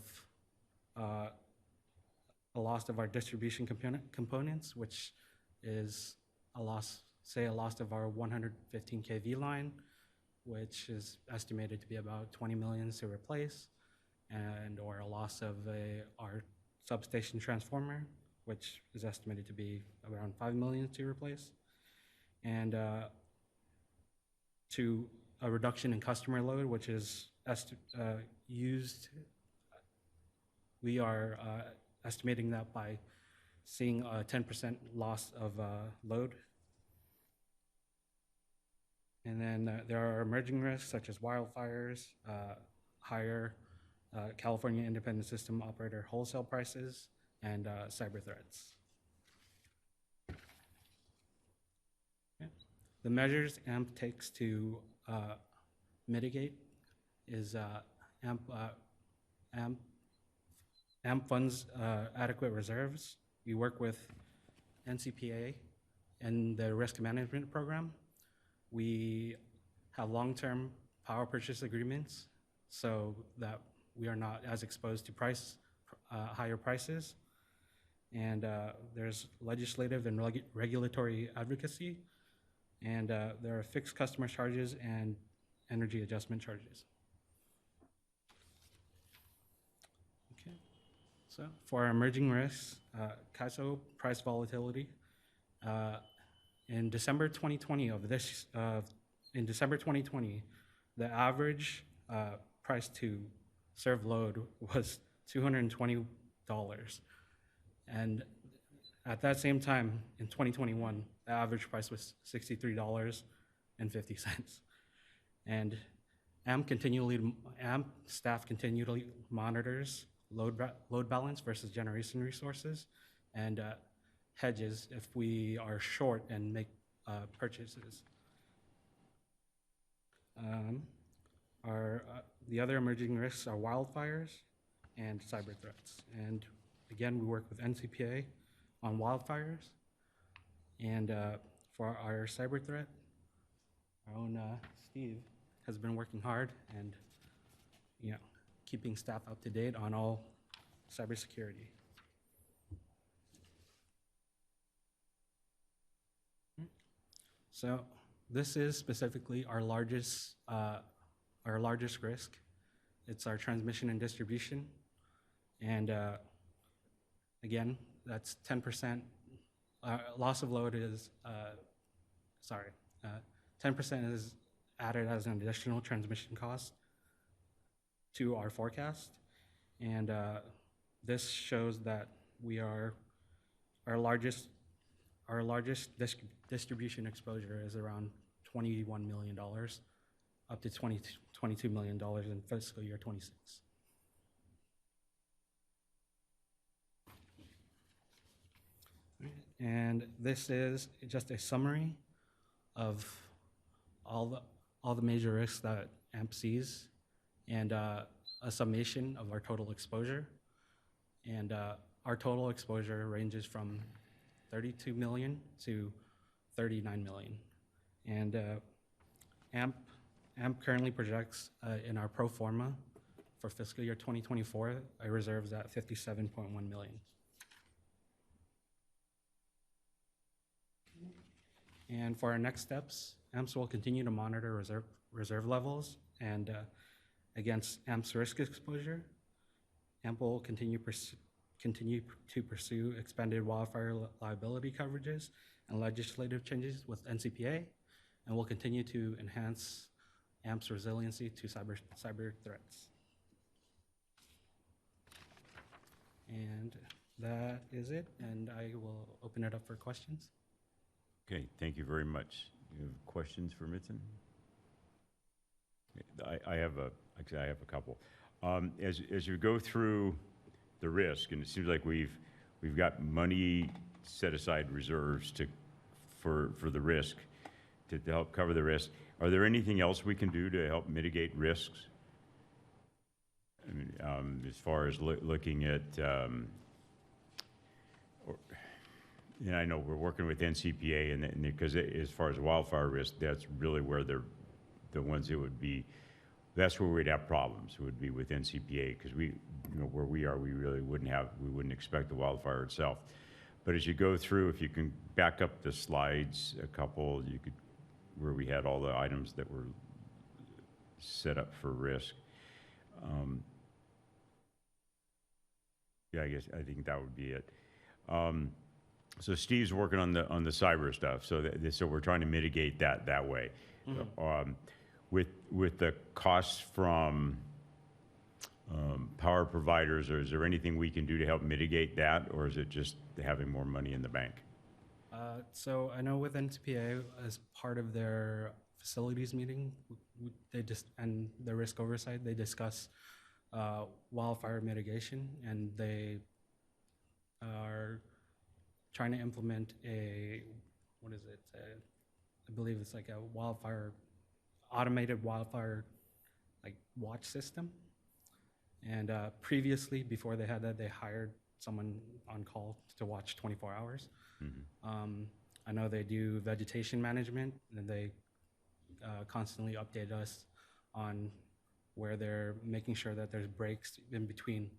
our distribution components, which is a loss of our 115 kV line, which is estimated to be about 20 million to replace, or a loss of our substation transformer, which is estimated to be around 5 million to replace, and to a reduction in customer load, which is used. We are estimating that by seeing a 10% loss of load. And then there are emerging risks such as wildfires, higher California Independent System Operator wholesale prices, and cyber threats. Okay. The measures AMP takes to mitigate is AMP funds adequate reserves. We work with NCPA and the risk management program. We have long-term power purchase agreements so that we are not as exposed to higher prices. And there's legislative and regulatory advocacy, and there are fixed customer charges and energy adjustment charges. Okay, so for our emerging risks, CAISO price volatility. In December 2020, the average price to serve load was $220. And at that same time, in 2021, the average price was $63.50. And AMP staff continually monitors load balance versus generation resources and hedges if we are short and make purchases. The other emerging risks are wildfires and cyber threats. And again, we work with NCPA on wildfires. And for our cyber threat, our own Steve has been working hard and keeping staff up to date on all cybersecurity. So this is specifically our largest risk. It's our transmission and distribution. And again, that's 10%. Loss of load is, 10% is added as an additional transmission cost to our forecast. And this shows that our largest distribution exposure is around $21 million up to $22 million in fiscal year 26. And this is just a summary of all the major risks that AMP sees, and a summation of our total exposure. And our total exposure ranges from 32 million to 39 million. And AMP currently projects in our pro forma for fiscal year 2024, our reserves at 57.1 million. And for our next steps, AMPS will continue to monitor reserve levels and against AMP's risk exposure. AMP will continue to pursue expanded wildfire liability coverages and legislative changes with NCPA, and will continue to enhance AMP's resiliency to cyber threats. And that is it, and I will open it up for questions. Okay, thank you very much. You have questions for Mitten? I have a couple. As you go through the risk, and it seems like we've got money set aside reserves for the risk to help cover the risk. Are there anything else we can do to help mitigate risks? I mean, as far as looking at, and I know we're working with NCPA, and because as far as wildfire risk, that's really where the ones that would be. That's where we'd have problems. Would be with NCPA, because where we are, we really wouldn't expect the wildfire itself. But as you go through, if you can back up the slides a couple, where we had all the items that were set up for risk. Yeah, I think that would be it. So Steve's working on the cyber stuff. So we're trying to mitigate that way. Mm-hmm. With the costs from power providers, or is there anything we can do to help mitigate that, or is it just having more money in the bank? So I know with NCPA, as part of their facilities meeting, and the risk oversight, they discuss wildfire mitigation, and they are trying to implement I believe it's like a automated wildfire watch system. And previously, before they had that, they hired someone on call to watch 24 hours. Mm-hmm. I know they do vegetation management, and they constantly update us on where they're making sure that there's breaks in between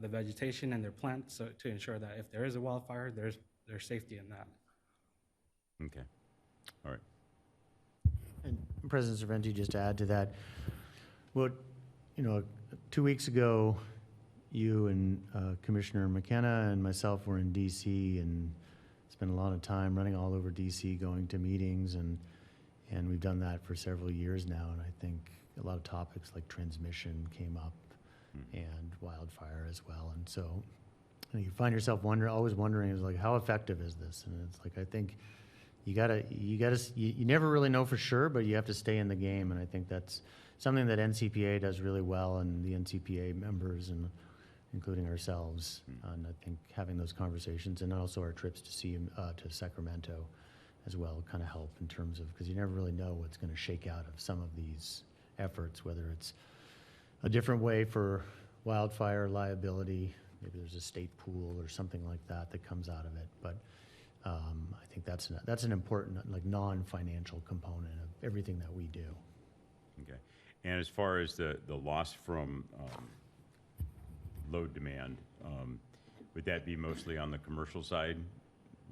the vegetation and their plants, so to ensure that if there is a wildfire, there's safety in that. Okay. All right. And President Serventi, just to add to that, 2 weeks ago, you and Commissioner McKenna and myself were in D.C. and spent a lot of time running all over D.C., going to meetings, and we've done that for several years now. And I think a lot of topics like transmission came up, and wildfire as well. And so you find yourself always wondering, is like, how effective is this? And it's like, I think you never really know for sure, but you have to stay in the game. And I think that's something that NCPA does really well, and the NCPA members, and including ourselves. And I think having those conversations, and also our trips to Sacramento as well, kind of help in terms of, because you never really know what's going to shake out of some of these efforts, whether it's a different way for wildfire liability, maybe there's a state pool or something like that comes out of it. But I think that's an important, non-financial component of everything that we do. Okay. And as far as the loss from load demand, would that be mostly on the commercial side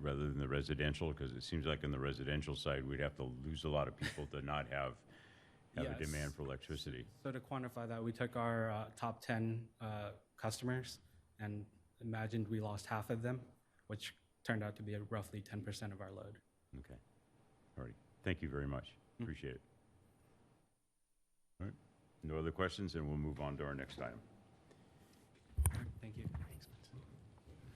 rather than the residential? Because it seems like on the residential side, we'd have to lose a lot of people to not have Yes. a demand for electricity. So to quantify that, we took our top 10 customers and imagined we lost half of them, which turned out to be roughly 10% of our load. Okay. All right. Thank you very much. Appreciate it. All right. No other questions, and we'll move on to our next item. Thank you.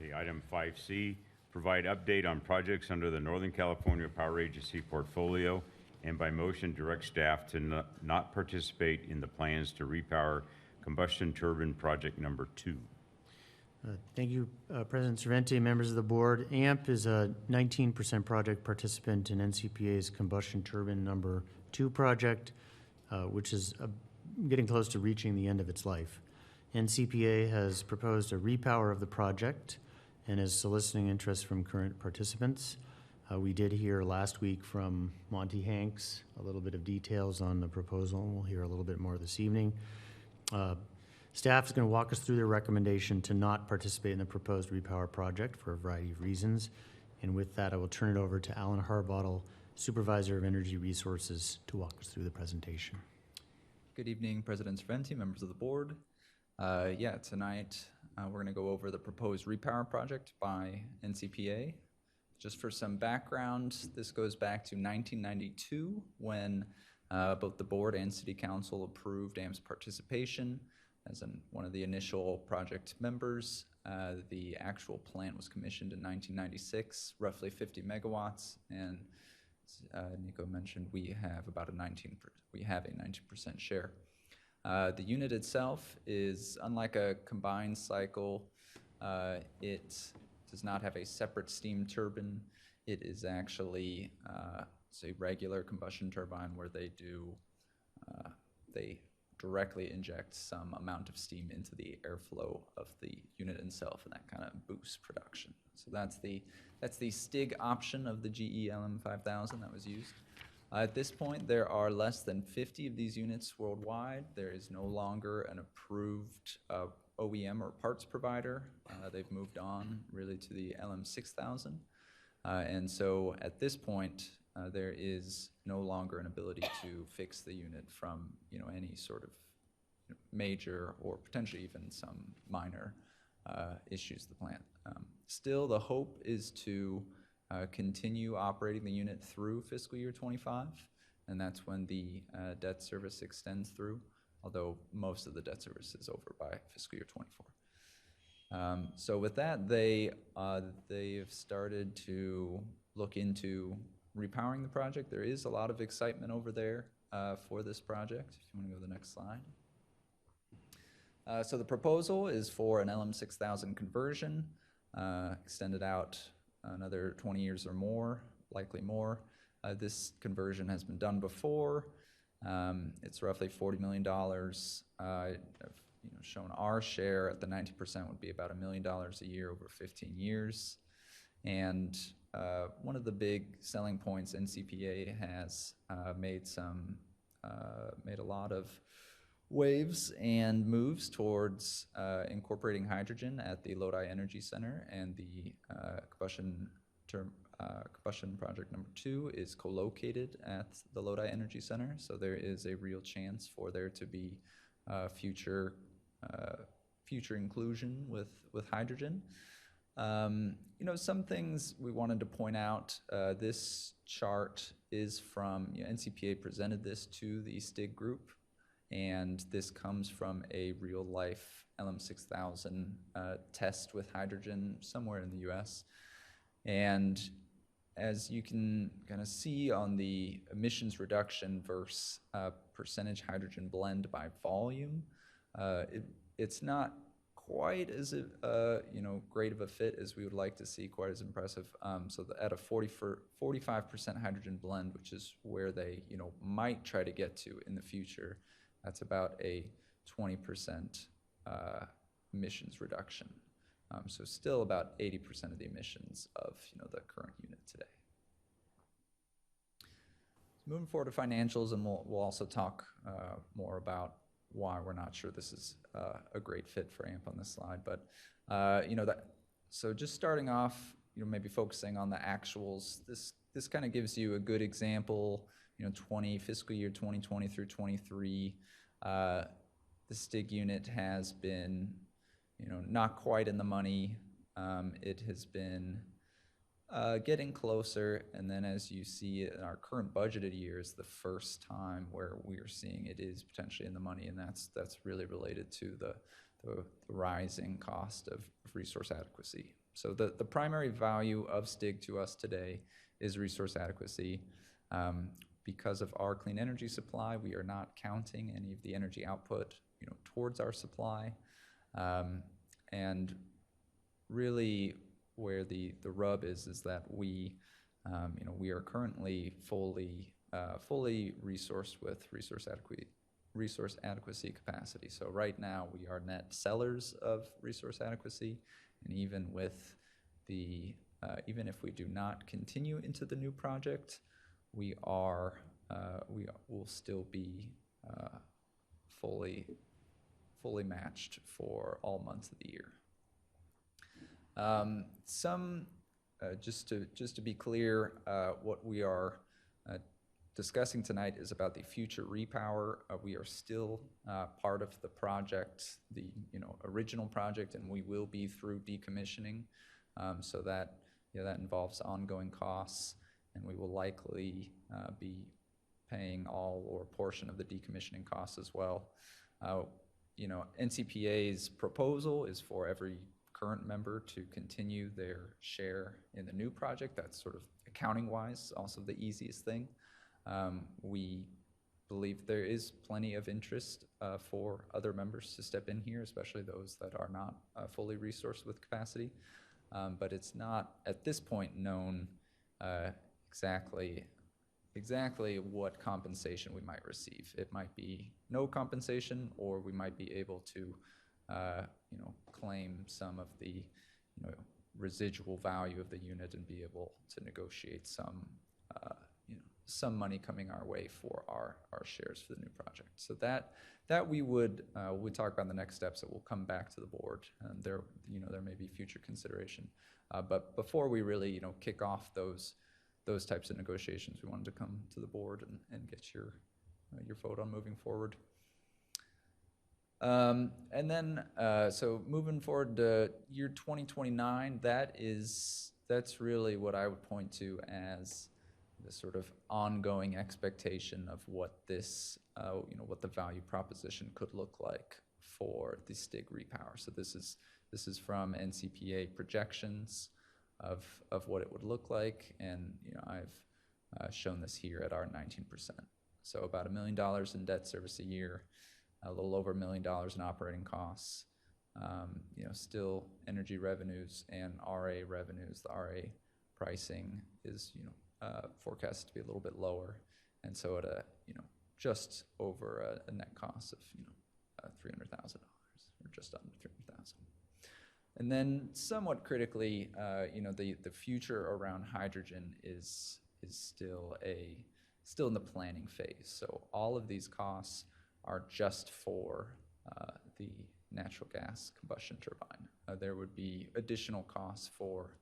Okay, item 5C, provide update on projects under the Northern California Power Agency portfolio and by motion direct staff to not participate in the plans to repower combustion turbine project number 2. Thank you, President Servente, members of the board. AMP is a 19% project participant in NCPA's combustion turbine number 2 project, which is getting close to reaching the end of its life. NCPA has proposed a repower of the project and is soliciting interest from current participants. We did hear last week from Monty Hanks a little bit of details on the proposal. We'll hear a little bit more this evening. Staff is going to walk us through their recommendation to not participate in the proposed repower project for a variety of reasons. And with that, I will turn it over to Alan Harbottle, Supervisor of Energy Resources, to walk us through the presentation. Good evening, President Servente, members of the board. Tonight we're going to go over the proposed repower project by NCPA. Just for some background, this goes back to 1992 when both the board and City Council approved AMP's participation as one of the initial project members. The actual plant was commissioned in 1996, roughly 50 megawatts, and Nico mentioned we have about a 19% share. The unit itself is, unlike a combined cycle, it does not have a separate steam turbine. It is actually it's a regular combustion turbine where they directly inject some amount of steam into the airflow of the unit itself, and that kind of boosts production. So that's the STIG option of the GE LM5000 that was used. At this point, there are less than 50 of these units worldwide. There is no longer an approved OEM or parts provider. They've moved on really to the LM6000. And so at this point, there is no longer an ability to fix the unit from any sort of major or potentially even some minor issues with the plant. Still, the hope is to continue operating the unit through fiscal year 25, and that's when the debt service extends through, although most of the debt service is over by fiscal year 24. So with that, they have started to look into repowering the project. There is a lot of excitement over there for this project. If you want to go to the next slide. So the proposal is for an LM6000 conversion, extended out another 20 years or more, likely more. This conversion has been done before. It's roughly $40 million. I've shown our share at the 90% would be about $1 million a year over 15 years. And one of the big selling points, NCPA has made a lot of waves and moves towards incorporating hydrogen at the Lodi Energy Center, and the combustion project number 2 is co-located at the Lodi Energy Center. So there is a real chance for there to be future inclusion with hydrogen. Some things we wanted to point out. This chart is from NCPA presented this to the STIG group, and this comes from a real-life LM6000 test with hydrogen somewhere in the U.S. And as you can kind of see on the emissions reduction versus percentage hydrogen blend by volume, it's not quite as great of a fit as we would like to see, quite as impressive. So at a 45% hydrogen blend, which is where they might try to get to in the future, that's about a 20% emissions reduction. So still about 80% of the emissions of the current unit today. Moving forward to financials, and we'll also talk more about why we're not sure this is a great fit for AMP on this slide. But so just starting off, maybe focusing on the actuals. This kind of gives you a good example. Fiscal year 2020 through 23. The STIG unit has been, not quite in the money. It has been getting closer, and then as you see in our current budgeted year is the first time where we are seeing it is potentially in the money, and that's really related to the rising cost of resource adequacy. So the primary value of STIG to us today is resource adequacy. because of our clean energy supply, we are not counting any of the energy output, towards our supply. And really where the rub is that we, we are currently fully resourced with resource adequacy capacity. So right now we are net sellers of resource adequacy, and even with the even if we do not continue into the new project, we will still be fully matched for all months of the year. Just to be clear, what we are discussing tonight is about the future repower. We are still part of the project, the original project, and we will be through decommissioning. So that involves ongoing costs, and we will likely be paying all or a portion of the decommissioning costs as well. NCPA's proposal is for every current member to continue their share in the new project. That's sort of accounting-wise also the easiest thing. We believe there is plenty of interest for other members to step in here, especially those that are not fully resourced with capacity. But it's not at this point known exactly what compensation we might receive. It might be no compensation, or we might be able to claim some of the residual value of the unit and be able to negotiate some money coming our way for our shares for the new project. So that we would talk about in the next steps. That will come back to the board, and there may be future consideration. But before we really kick off those types of negotiations, we wanted to come to the board and get your vote on moving forward. And then, so moving forward to year 2029, that's really what I would point to as the sort of ongoing expectation of what this, what the value proposition could look like for the STIG repower. So this is from NCPA projections of what it would look like, and I've shown this here at our 19%. So about $1 million in debt service a year, a little over $1 million in operating costs. Still energy revenues and RA revenues. The RA pricing is forecast to be a little bit lower, and so at a just over a net cost of $300,000 or just under $300,000. And then somewhat critically, the future around hydrogen is still in the planning phase. So all of these costs are just for the natural gas combustion turbine. There would be additional costs for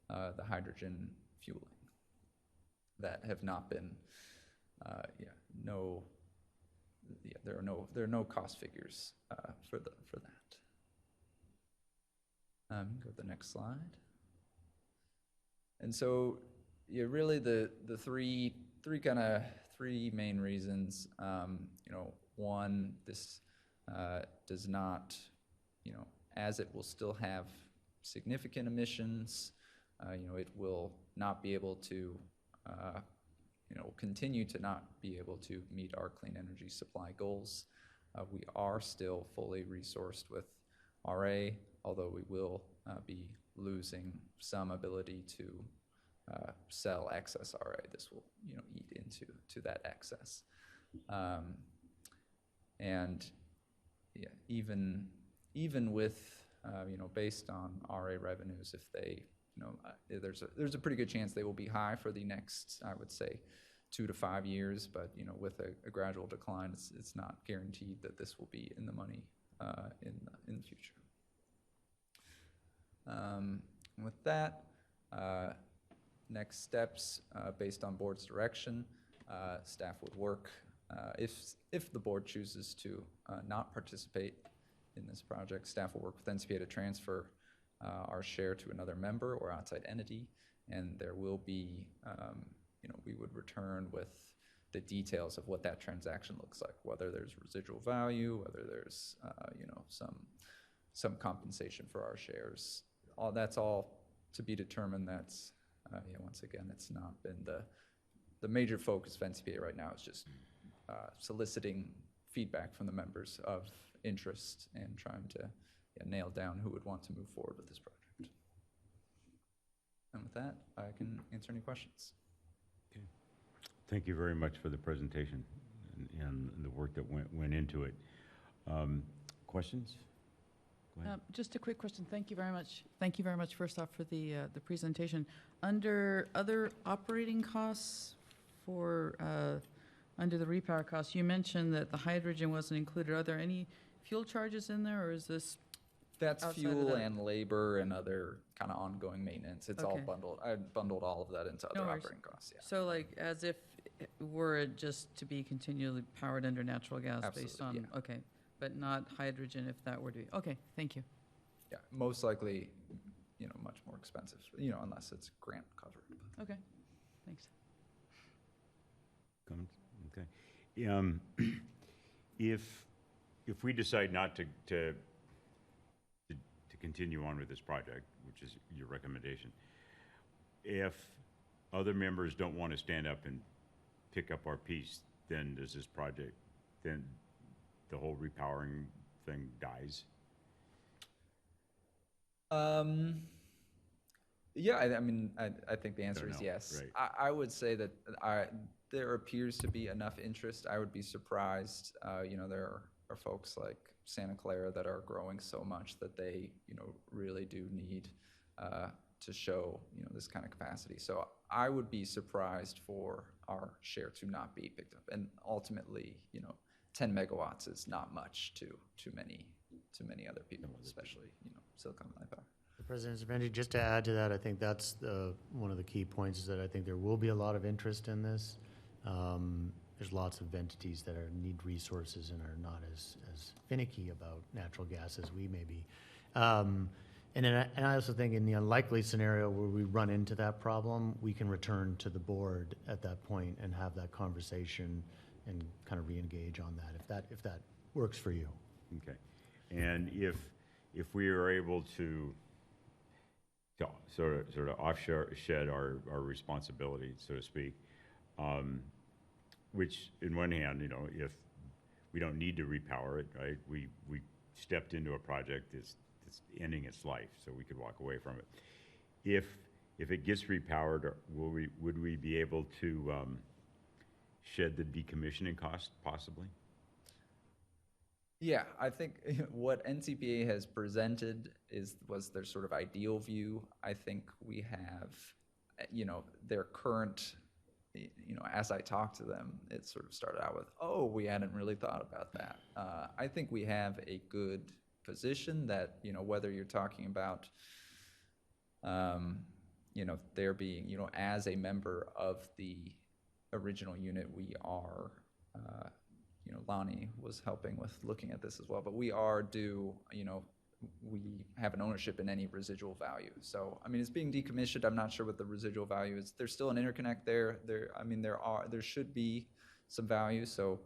the hydrogen fueling that have not been, there are no cost figures for that. Go to the next slide. And so, really the three main reasons. One, this does not, as it will still have significant emissions, it will not be able to, continue to not be able to meet our clean energy supply goals. We are still fully resourced with RA, although we will be losing some ability to sell excess RA. This will, eat into that excess. And even with based on RA revenues, if they there's a pretty good chance they will be high for the next, I would say, 2 to 5 years. But with a gradual decline, it's not guaranteed that this will be in the money in the future. With that, next steps based on board's direction, staff would work. If the board chooses to not participate in this project, staff will work with NCPA to transfer our share to another member or outside entity, and there will be, we would return with the details of what that transaction looks like, whether there's residual value, whether there's, some compensation for our shares. That's all to be determined. That's, once again, it's not been the major focus of NCPA right now is just soliciting feedback from the members of interest and trying to nail down who would want to move forward with this project. And with that, I can answer any questions. Thank you very much for the presentation and the work that went into it. Questions? Go ahead. Just a quick question. Thank you very much. Thank you very much, first off, for the presentation. Under other operating costs for, under the repower costs, you mentioned that the hydrogen wasn't included. Are there any fuel charges in there, or is this? That's Outside of fuel that. and labor and other kind of ongoing maintenance. It's all Okay. bundled. I bundled all of that into No other worries. operating costs, yeah. So like, as if were it just to be continually powered under natural gas based on, Absolutely, okay, but not hydrogen if that were to be, okay, thank you. Yeah, most likely, much more expensive, unless it's grant covered. Okay, thanks. Comments? Okay. If we decide not to continue on with this project, which is your recommendation, if other members don't want to stand up and pick up our piece, then does this project, then the whole repowering thing dies? Yeah, I think the answer Don't is know, yes. right. I would say that there appears to be enough interest. I would be surprised. There are folks like Santa Clara that are growing so much that they, really do need to show, this kind of capacity. So I would be surprised for our share to not be picked up. And ultimately, 10 megawatts is not much to many other people, especially, Silicon Valley Power. President Serventi, just to add to that, I think that's one of the key points is that I think there will be a lot of interest in this. There's lots of entities that need resources and are not as finicky about natural gas as we may be. And I also think in the unlikely scenario where we run into that problem, we can return to the board at that point and have that conversation and kind of re-engage on that, if that works for you. Okay. And if we are able to sort of offshed our responsibility, so to speak, which in one hand, if we don't need to repower it, right? We stepped into a project that's ending its life, so we could walk away from it. If it gets repowered, would we be able to shed the decommissioning cost possibly? Yeah, I think what NCPA has presented was their sort of ideal view. I think we have, their current, as I talked to them, it sort of started out with, oh, we hadn't really thought about that. I think we have a good position that, whether you're talking about, there being, as a member of the original unit, we are, Lonnie was helping with looking at this as well, but we are due, we have an ownership in any residual value. So, it's being decommissioned. I'm not sure what the residual value is. There's still an interconnect there. There should be some value. So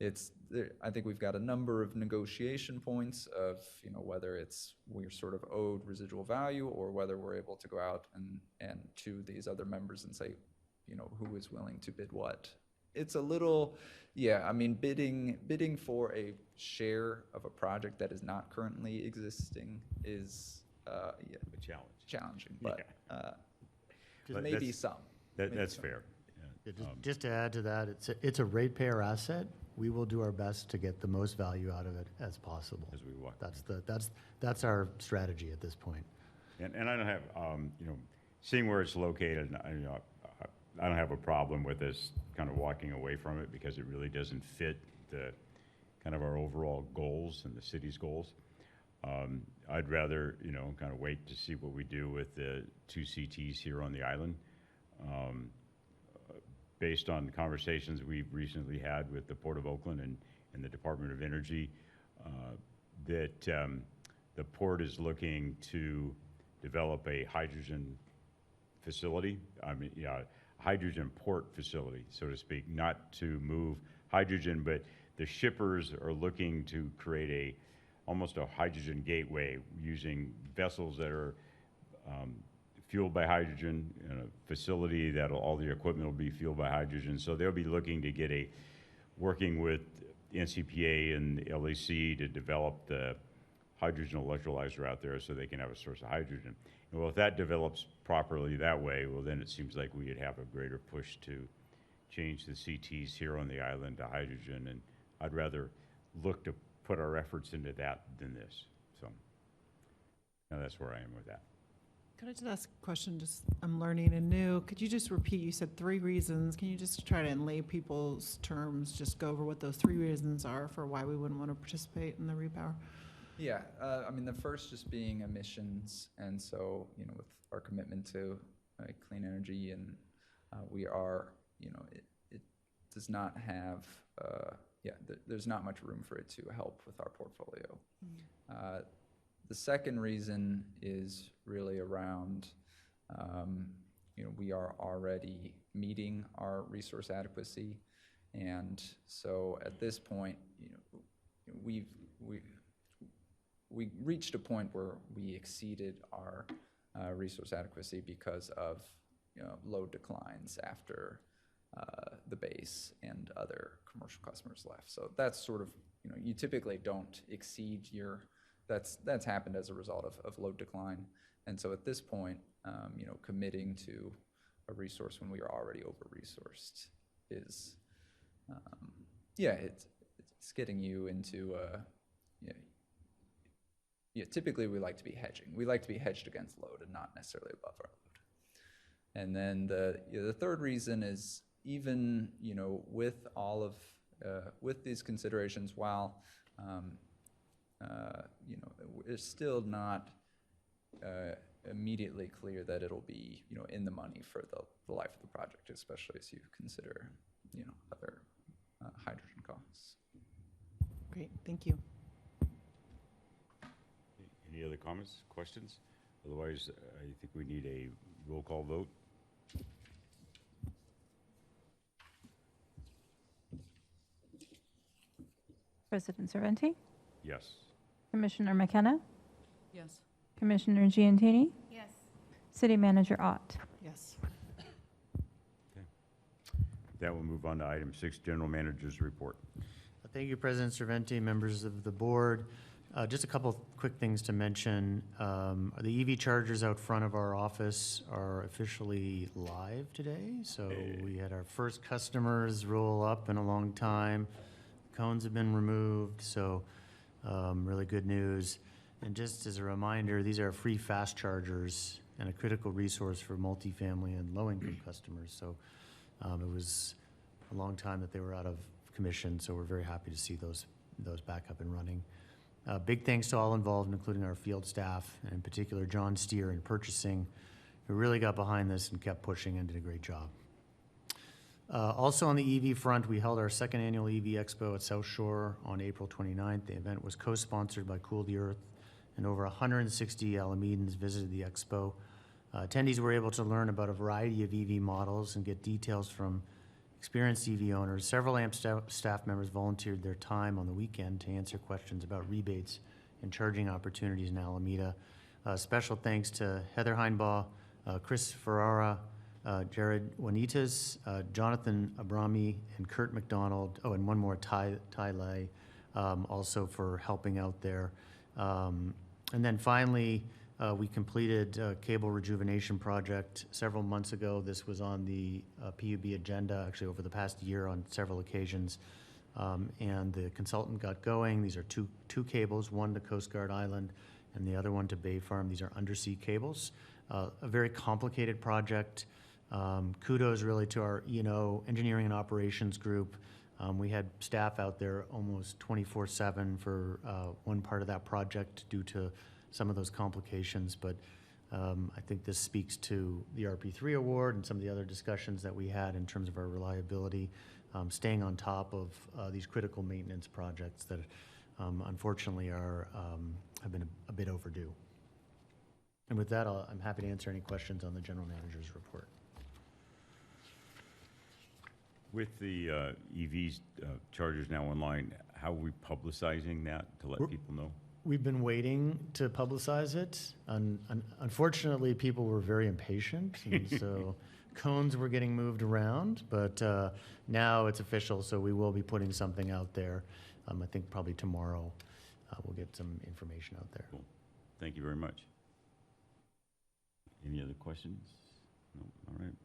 I think we've got a number of negotiation points of, whether we're sort of owed residual value or whether we're able to go out and to these other members and say, who is willing to bid what. It's a little, bidding for a share of a project that is not currently existing is A challenge. challenging, but But maybe that's- some. That's fair. Yeah, just to add to that, it's a ratepayer asset. We will do our best to get the most value out of it as possible. As we walk. That's our strategy at this point. And I don't have, seeing where it's located, I don't have a problem with this kind of walking away from it because it really doesn't fit the kind of our overall goals and the city's goals. I'd rather, kind of wait to see what we do with the 2 CTs here on the island. Based on conversations we've recently had with the Port of Oakland and the Department of Energy, that the port is looking to develop a hydrogen facility. Hydrogen port facility, so to speak, not to move hydrogen, but the shippers are looking to create almost a hydrogen gateway using vessels that are fueled by hydrogen, in a facility that all the equipment will be fueled by hydrogen. So they'll be looking to get working with NCPA and LEC to develop the hydrogen electrolyzer out there so they can have a source of hydrogen. And well, if that develops properly that way, well, then it seems like we would have a greater push to change the CTs here on the island to hydrogen. And I'd rather look to put our efforts into that than this. So now that's where I am with that. Could I just ask a question? Just, I'm learning and new. Could you just repeat, you said 3 reasons. Can you just try to, in lay people's terms, just go over what those 3 reasons are for why we wouldn't want to participate in the repower? Yeah, I mean, the first just being emissions, and so, you know, with our commitment to clean energy, and we are, you know, it does not have, there's not much room for it to help with our portfolio. The second reason is really around, you know, we are already meeting our resource adequacy, and so at this point, you know, we reached a point where we exceeded our resource adequacy because of, you know, load declines after the base and other commercial customers left. So that's sort of, you know, you typically don't exceed your, that's happened as a result of load decline. And so at this point, you know, committing to a resource when we are already over-resourced is, it's getting you into typically we like to be hedging. We like to be hedged against load and not necessarily above our load. And then the third reason is, even, you know, with all of with these considerations, while you know, it's still not immediately clear that it'll be, you know, in the money for the life of the project, especially as you consider, you know, other hydrogen costs. Great, thank you. Any other comments, questions? Otherwise, I think we need a roll call vote. President Serventi, Yes. Commissioner McKenna, Yes. Commissioner Giantini, Yes. City Manager Ott. Yes. That will move on to item 6, General Manager's Report. Thank you, President Serventi, members of the board. Just a couple of quick things to mention. The EV chargers out front of our office are officially live today. So we had our first customers roll up in a long time. Cones have been removed, so really good news. And just as a reminder, these are free fast chargers and a critical resource for multifamily and low-income customers. So it was a long time that they were out of commission, so we're very happy to see those back up and running. Big thanks to all involved, including our field staff, and in particular John Steer in purchasing, who really got behind this and kept pushing and did a great job. Also on the EV front, we held our second annual EV Expo at South Shore on April 29th. The event was co-sponsored by Cool the Earth, and over 160 Alamedans visited the expo. Attendees were able to learn about a variety of EV models and get details from experienced EV owners. Several AMP staff members volunteered their time on the weekend to answer questions about rebates and charging opportunities in Alameda. Special thanks to Heather Heinbaugh, Chris Ferrara, Jared Juanitas, Jonathan Abrami, and Kurt McDonald. Oh, and one more, Ty Lay, also for helping out there. And then finally, we completed a cable rejuvenation project several months ago. This was on the PUB agenda, actually over the past year on several occasions. And the consultant got going. These are two cables, one to Coast Guard Island and the other one to Bay Farm. These are undersea cables. A very complicated project. Kudos really to our E&O engineering and operations group. We had staff out there almost 24/7 for one part of that project due to some of those complications, but I think this speaks to the RP3 award and some of the other discussions that we had in terms of our reliability, staying on top of these critical maintenance projects that unfortunately have been a bit overdue. And with that, I'm happy to answer any questions on the General Manager's report. With the EVs chargers now online, how are we publicizing that to let people know? We've been waiting to publicize it. Unfortunately, people were very impatient, and so cones were getting moved around, but now it's official, so we will be putting something out there. I think probably tomorrow we'll get some information out there. Cool. Thank you very much. Any other questions? No, all right.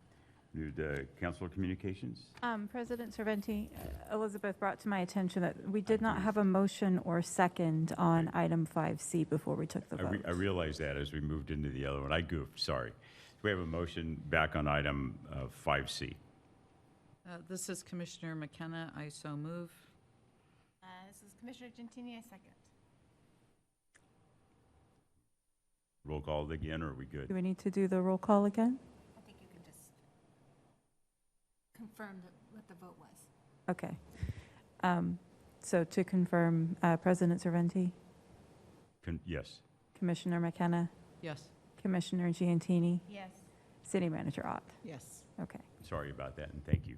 New council communications? President Serventi, Elizabeth brought to my attention that we did not have a motion or second on item 5C before we took the vote. I realized that as we moved into the other one. I goofed, sorry. We have a motion back on item 5C. This is Commissioner McKenna. I so move. This is Commissioner Gentini, I second. Roll call again, or are we good? Do we need to do the roll call again? I think you can just confirm what the vote was. Okay. So to confirm, President Serventi, Yes. Commissioner McKenna, Yes. Commissioner Giantini, Yes. City Manager Ott. Yes. Okay. Sorry about that, and thank you.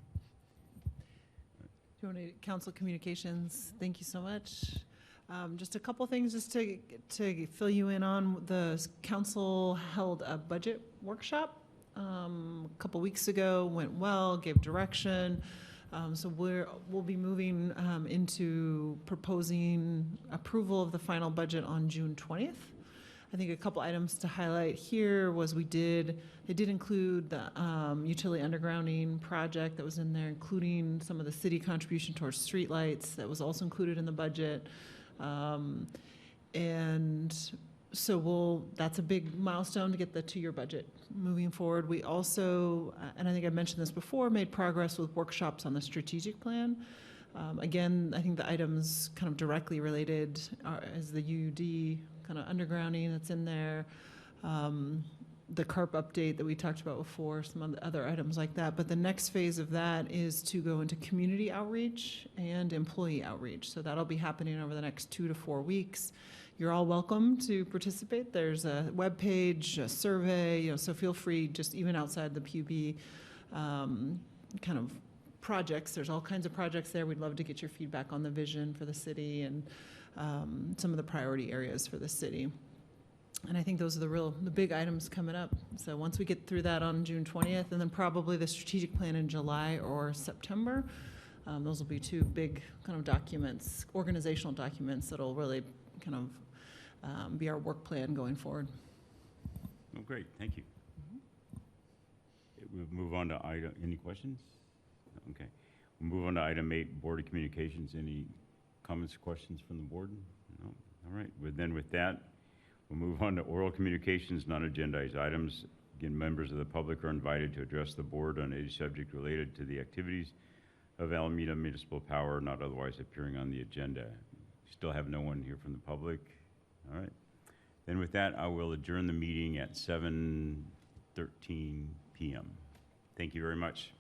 Do you want to, council communications, thank you so much. Just a couple things just to fill you in on. The council held a budget workshop a couple weeks ago, went well, gave direction. So we'll be moving into proposing approval of the final budget on June 20th. I think a couple items to highlight here was they did include the utility undergrounding project that was in there, including some of the city contribution towards streetlights that was also included in the budget. And so that's a big milestone to get the 2-year budget moving forward. We also, and I think I mentioned this before, made progress with workshops on the strategic plan. Again, I think the items kind of directly related is the UUD kind of undergrounding that's in there, the CARP update that we talked about before, some of the other items like that. But the next phase of that is to go into community outreach and employee outreach. So that'll be happening over the next 2 to 4 weeks. You're all welcome to participate. There's a webpage, a survey, so feel free, just even outside the PUB kind of projects. There's all kinds of projects there. We'd love to get your feedback on the vision for the city and some of the priority areas for the city. And I think those are the big items coming up. So once we get through that on June 20th, and then probably the strategic plan in July or September, those will be 2 big kind of documents, organizational documents that'll really kind of be our work plan going forward. Oh, great, thank you. We'll move on to any questions? Okay. We'll move on to item 8, Board of Communications. Any comments, questions from the board? No? All right, then with that, we'll move on to oral communications, non-agendized items. Again, members of the public are invited to address the board on any subject related to the activities of Alameda Municipal Power, not otherwise appearing on the agenda. Still have no one here from the public. All right. Then with that, I will adjourn the meeting at 7:13 p.m. Thank you very much.